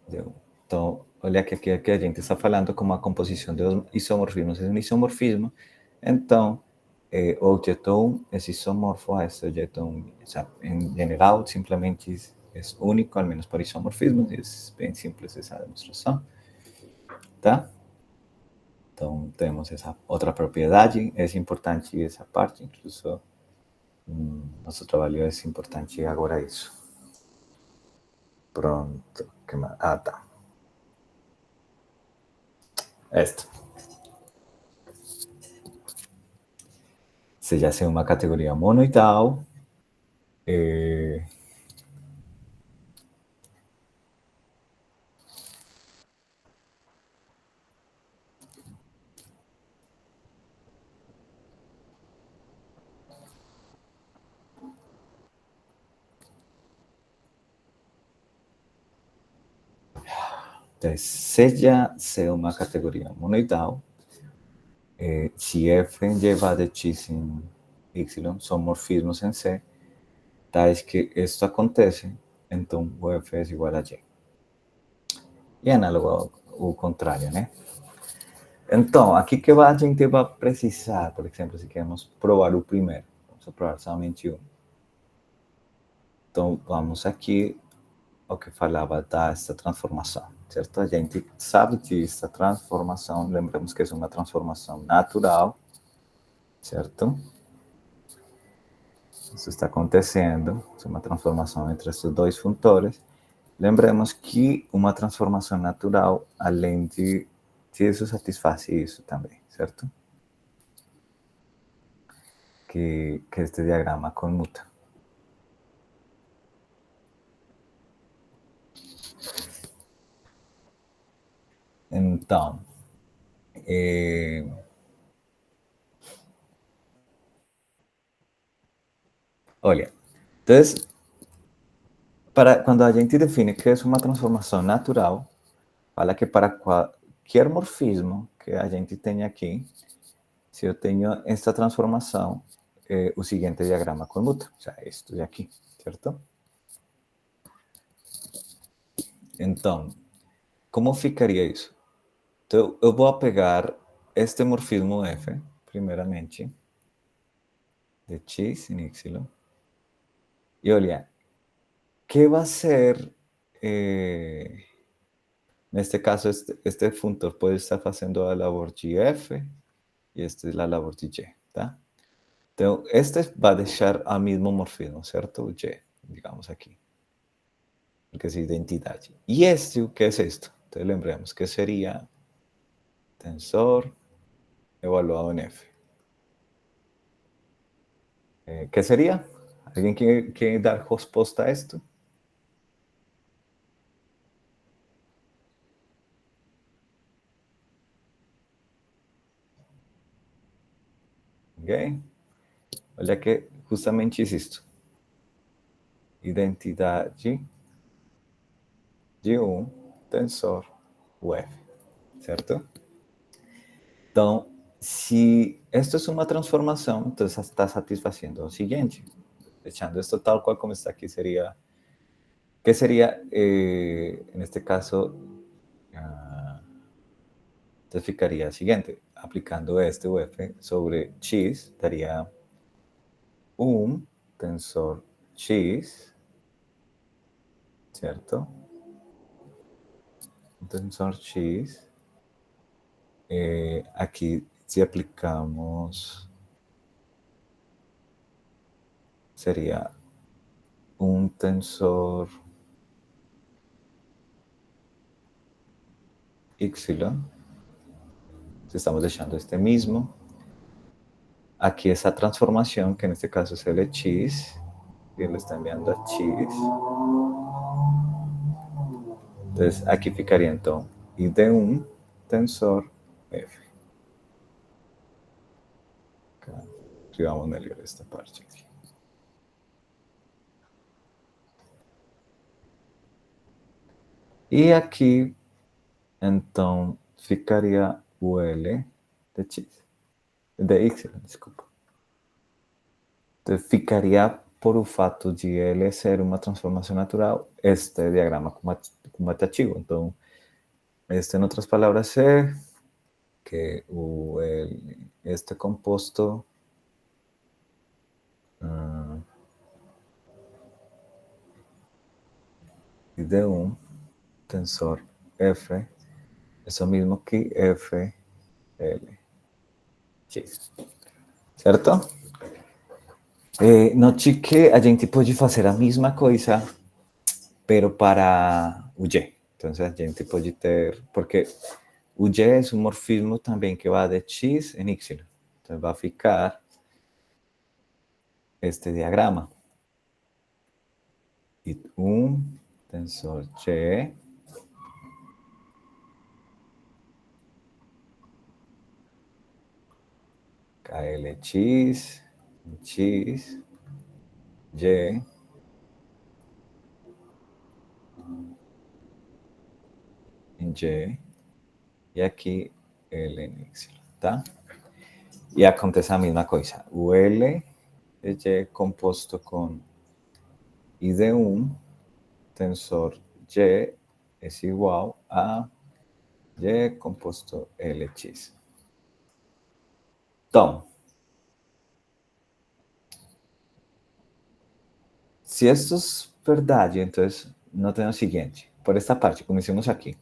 de 1. Então, olha que aqui a gente está falando como a composição de isomorfismos é um isomorfismo. Então, o objeto 1 é isomorfo a esse objeto 1. O sea, em geral, simplesmente é único, al menos para isomorfismos. É bem simples essa demonstração. Tá? Então, temos essa outra propriedade. É importante essa parte, incluso nosso trabalho é importante agora isso. Pronto. Que mais? Tá. Esta. Se já é uma categoria monoidal, então, seja ser uma categoria monoidal, se f elevado a x em y são morfismos em C, tais que isso acontece, então o f é igual a y. E análogo ao contrário, né? Então, aqui que a gente vai precisar, por exemplo, se queremos provar o primeiro, vamos provar somente um. Então, vamos aqui ao que falava dessa transformação, certo? A gente sabe que essa transformação, lembramos que é uma transformação natural, certo? Isso está acontecendo, é uma transformação entre esses dois funtores. Lembremos que uma transformação natural, além de isso, satisfaz isso também, certo? Que este diagrama conmuta. Então, olha, então, quando a gente define que é uma transformação natural, fala que para qualquer morfismo que a gente tenha aqui, se eu tenho esta transformação, o seguinte diagrama conmuta, o sea, isto de aqui, certo? Então, como ficaria isso? Então, eu vou pegar este morfismo F, primeiramente, de x em y, e olhar, que vai ser, neste caso, este funtor pode estar fazendo a labor de f, e esta é a labor de y, tá? Então, este vai deixar o mesmo morfismo, certo? O y, digamos aqui. Porque é identidade. E este, o que é isto? Então, lembremos que seria tensor evaluado em f. ¿Qué sería? ¿Alguien quiere dar respuesta a esto? ¿Ok? olha que justamente isso. Identidade de um tensor UF, certo? Então, se esta é uma transformação, então está satisfazendo o seguinte, deixando esto tal cual como está aqui, seria, que seria, neste caso, entonces ficaria o seguinte, aplicando este UF sobre X, daria um tensor X, certo? Um tensor X, aqui se aplicamos, seria um tensor Y, estamos deixando este mismo, aquí esa transformación, que en este caso es LX, y lo está enviando a X. Entonces, aquí ficaria, então, I de um tensor F. Escrevamos melhor esta parte aqui. E aqui, então, ficaria o L de X. De Y, desculpa. Então, ficaria por o fato de L ser uma transformação natural, este diagrama comutativo. Então, este, en otras palabras, é que este composto de um tensor F é o mesmo que F, L, X. Certo? Note que a gente pode fazer a mesma coisa, pero para o Y. Então, a gente pode ter, porque o Y é um morfismo também que vai de X em Y. Então, vai ficar este diagrama. E um tensor Y KLX, X, Y, em Y, e aqui L em Y, tá? E acontece a mesma coisa. O L é Y composto com I de um tensor Y é igual a Y composto LX. Então, se isso é verdade, então não tem o seguinte, por esta parte, como hicimos aqui,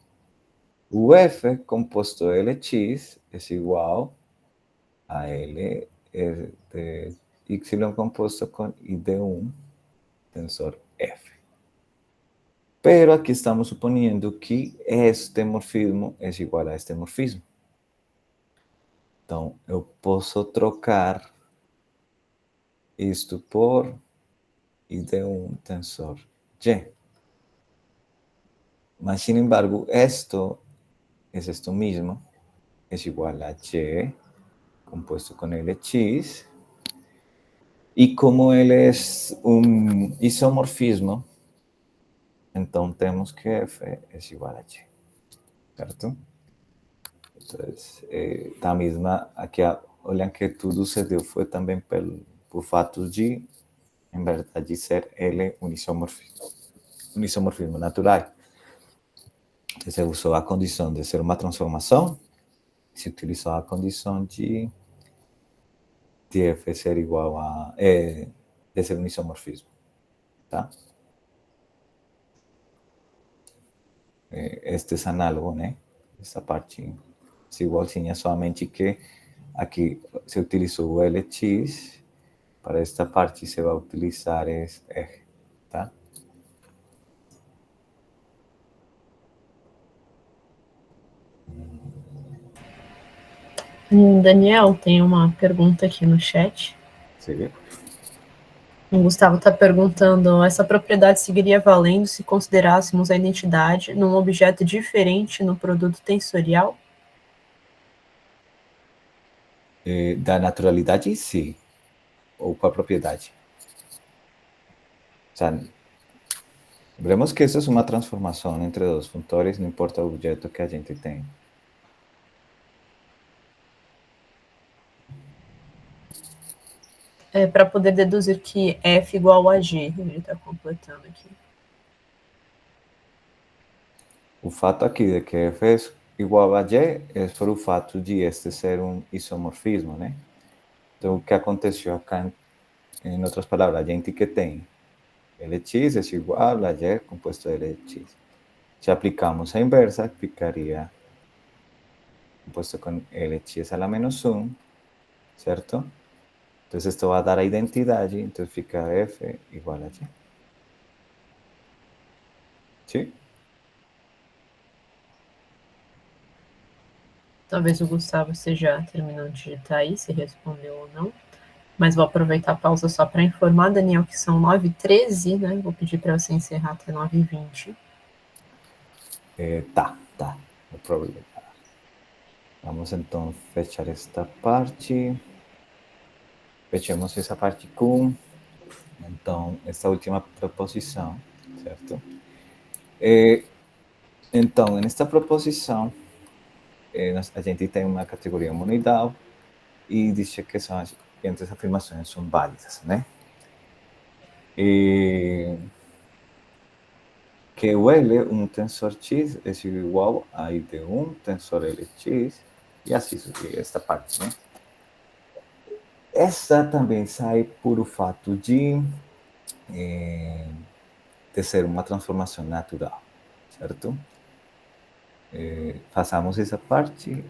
o F composto LX é igual a L de Y composto com I de um tensor F. Pero aqui estamos suponiendo que este morfismo é igual a este morfismo. Então, eu posso trocar isto por I de um tensor Y. Mas, sin embargo, esto es esto mismo, es igual a Y compuesto con LX. Y como ele es un isomorfismo, então temos que F é igual a Y, certo? Entonces, da mesma, aqui, olhem que tudo se deu foi também por fato de, em verdade, ser L um isomorfismo natural. Se usou a condição de ser uma transformação, se utilizou a condição de F ser igual a, de ser um isomorfismo, tá? Este é análogo, né? Essa parte é igualzinha, somente que aqui se utilizou o LX, para esta parte se vai utilizar esse R, tá? Daniel, tem uma pergunta aqui no chat. Sim. O Gustavo está perguntando, essa propriedade seguiria valendo se considerássemos a identidade num objeto diferente no produto tensorial? Da naturalidade, sim. ou com a propriedade. O sea, vemos que isso é uma transformação entre dois funtores, não importa o objeto que a gente tem. Para poder deduzir que F igual a G, ele está completando aqui. O fato aqui de que F é igual a G é por o fato de este ser um isomorfismo, né? Então, o que aconteceu acá, em outras palavras, a gente que tem Lx é igual a Y composto de Lx. Se aplicamos a inversa, ficaria compuesto con Lx a la menos 1, ¿cierto? Entonces esto va a dar a identidad, entonces fica F igual a Y. ¿Sí? Talvez o Gustavo esteja terminando de digitar aí, se respondeu ou não. Mas vou aproveitar a pausa só para informar, Daniel, que são 9h13, né? Vou pedir para você encerrar até 9h20. Tá, no problema. Vamos então fechar esta parte. Fechemos essa parte com, então, essa última proposição, certo? Então, nesta proposição, a gente tem uma categoria monoidal e diz que são as seguintes afirmações são válidas, né? Que o L, um tensor X, é igual a I de um tensor Lx, e assim sucede esta parte, né? Essa também sai por o fato de ser uma transformação natural, certo? Façamos essa parte.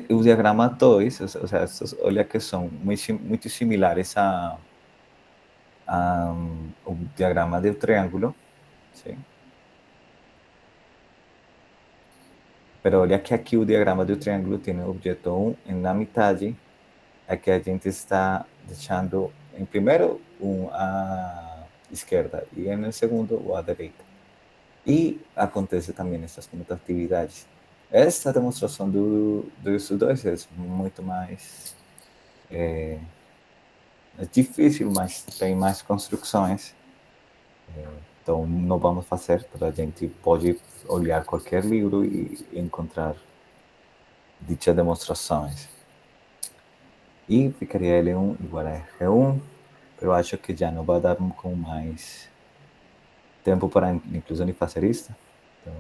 O diagrama 2, ou seja, olha que são muito similares ao diagrama do triângulo, sim? Pero olha que aqui o diagrama do triângulo tem o objeto 1 na metade. Aqui a gente está deixando, em primeiro, à esquerda e no segundo, à direita. E acontece também essas comutatividades. Essa demonstração dos dois é muito mais é difícil, mas tem mais construções. Então, não vamos fazer, a gente pode olhar qualquer livro e encontrar ditas demonstrações. E ficaria L1 igual a R1, eu acho que já não vai dar com mais tempo para inclusão de fazer isso. Então,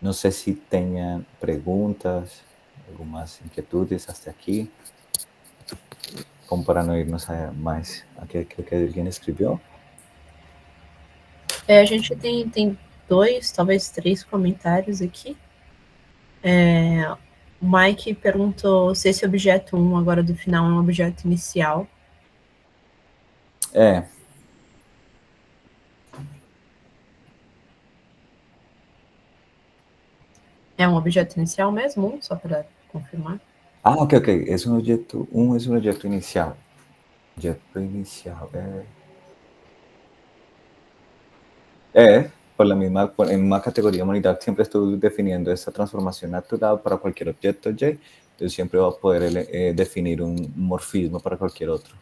não sei se tenha perguntas, algumas inquietudes até aqui, como para não irmos a mais aquilo que alguém escreveu. A gente tem 2, talvez 3 comentários aqui. O Mike perguntou se esse objeto 1 agora do final é um objeto inicial. É um objeto inicial mesmo, só para confirmar. Ok. É um objeto 1, é um objeto inicial. Objeto inicial, por la misma, en una categoría monidad siempre estoy definiendo esta transformación natural para cualquier objeto Y, entonces siempre va a poder definir un morfismo para cualquier otro.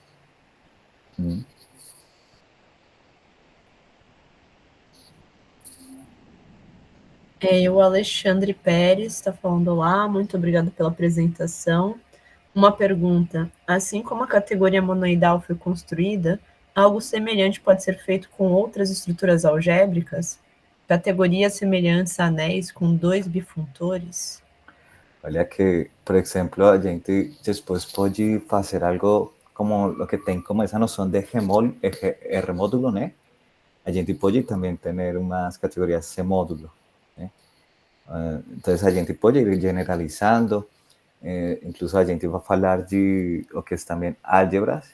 O Alexandre Pérez está falando lá, muito obrigado pela apresentação. Uma pergunta: assim como a categoria monoidal foi construída, algo semelhante pode ser feito com outras estruturas algébricas? Categorias semelhantes a anéis com 2 bifuntores? Olha que, por exemplo, a gente depois pode fazer algo como o que tem como essa noção de R-módulo, né? A gente pode também ter umas categorias C-módulo, né? Então, a gente pode ir generalizando. Incluso a gente vai falar de o que é também álgebras,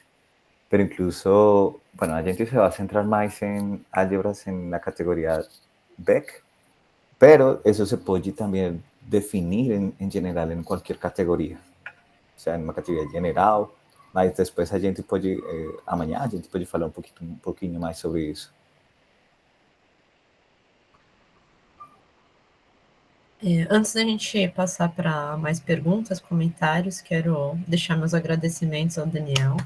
pero incluso, bueno, a gente se vai centrar mais em álgebras na categoria Beck, pero eso se pode também definir em geral em qualquer categoria, ou seja, em uma categoria general, mas depois a gente pode, amanhã a gente pode falar um pouquinho mais sobre isso. Antes da gente passar para mais perguntas, comentários, quero deixar meus agradecimentos ao Daniel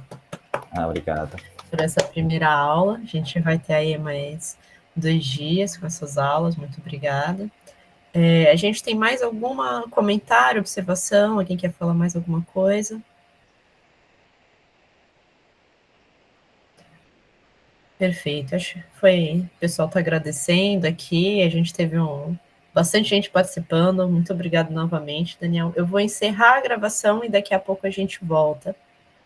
Obrigado. Por essa primeira aula. A gente vai ter aí mais 2 dias com essas aulas. Muito obrigada. A gente tem mais algum comentário, observação? Alguém quer falar mais alguma coisa? Perfeito. Acho que foi. O pessoal está agradecendo aqui. A gente teve bastante gente participando. Muito obrigado novamente, Daniel. Eu vou encerrar a gravação e daqui a pouco a gente volta.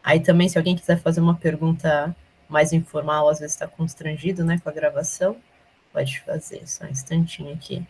Aí também, se alguém quiser fazer uma pergunta mais informal, às vezes está constrangido, né, com a gravação, pode fazer. Só um instantinho aqui.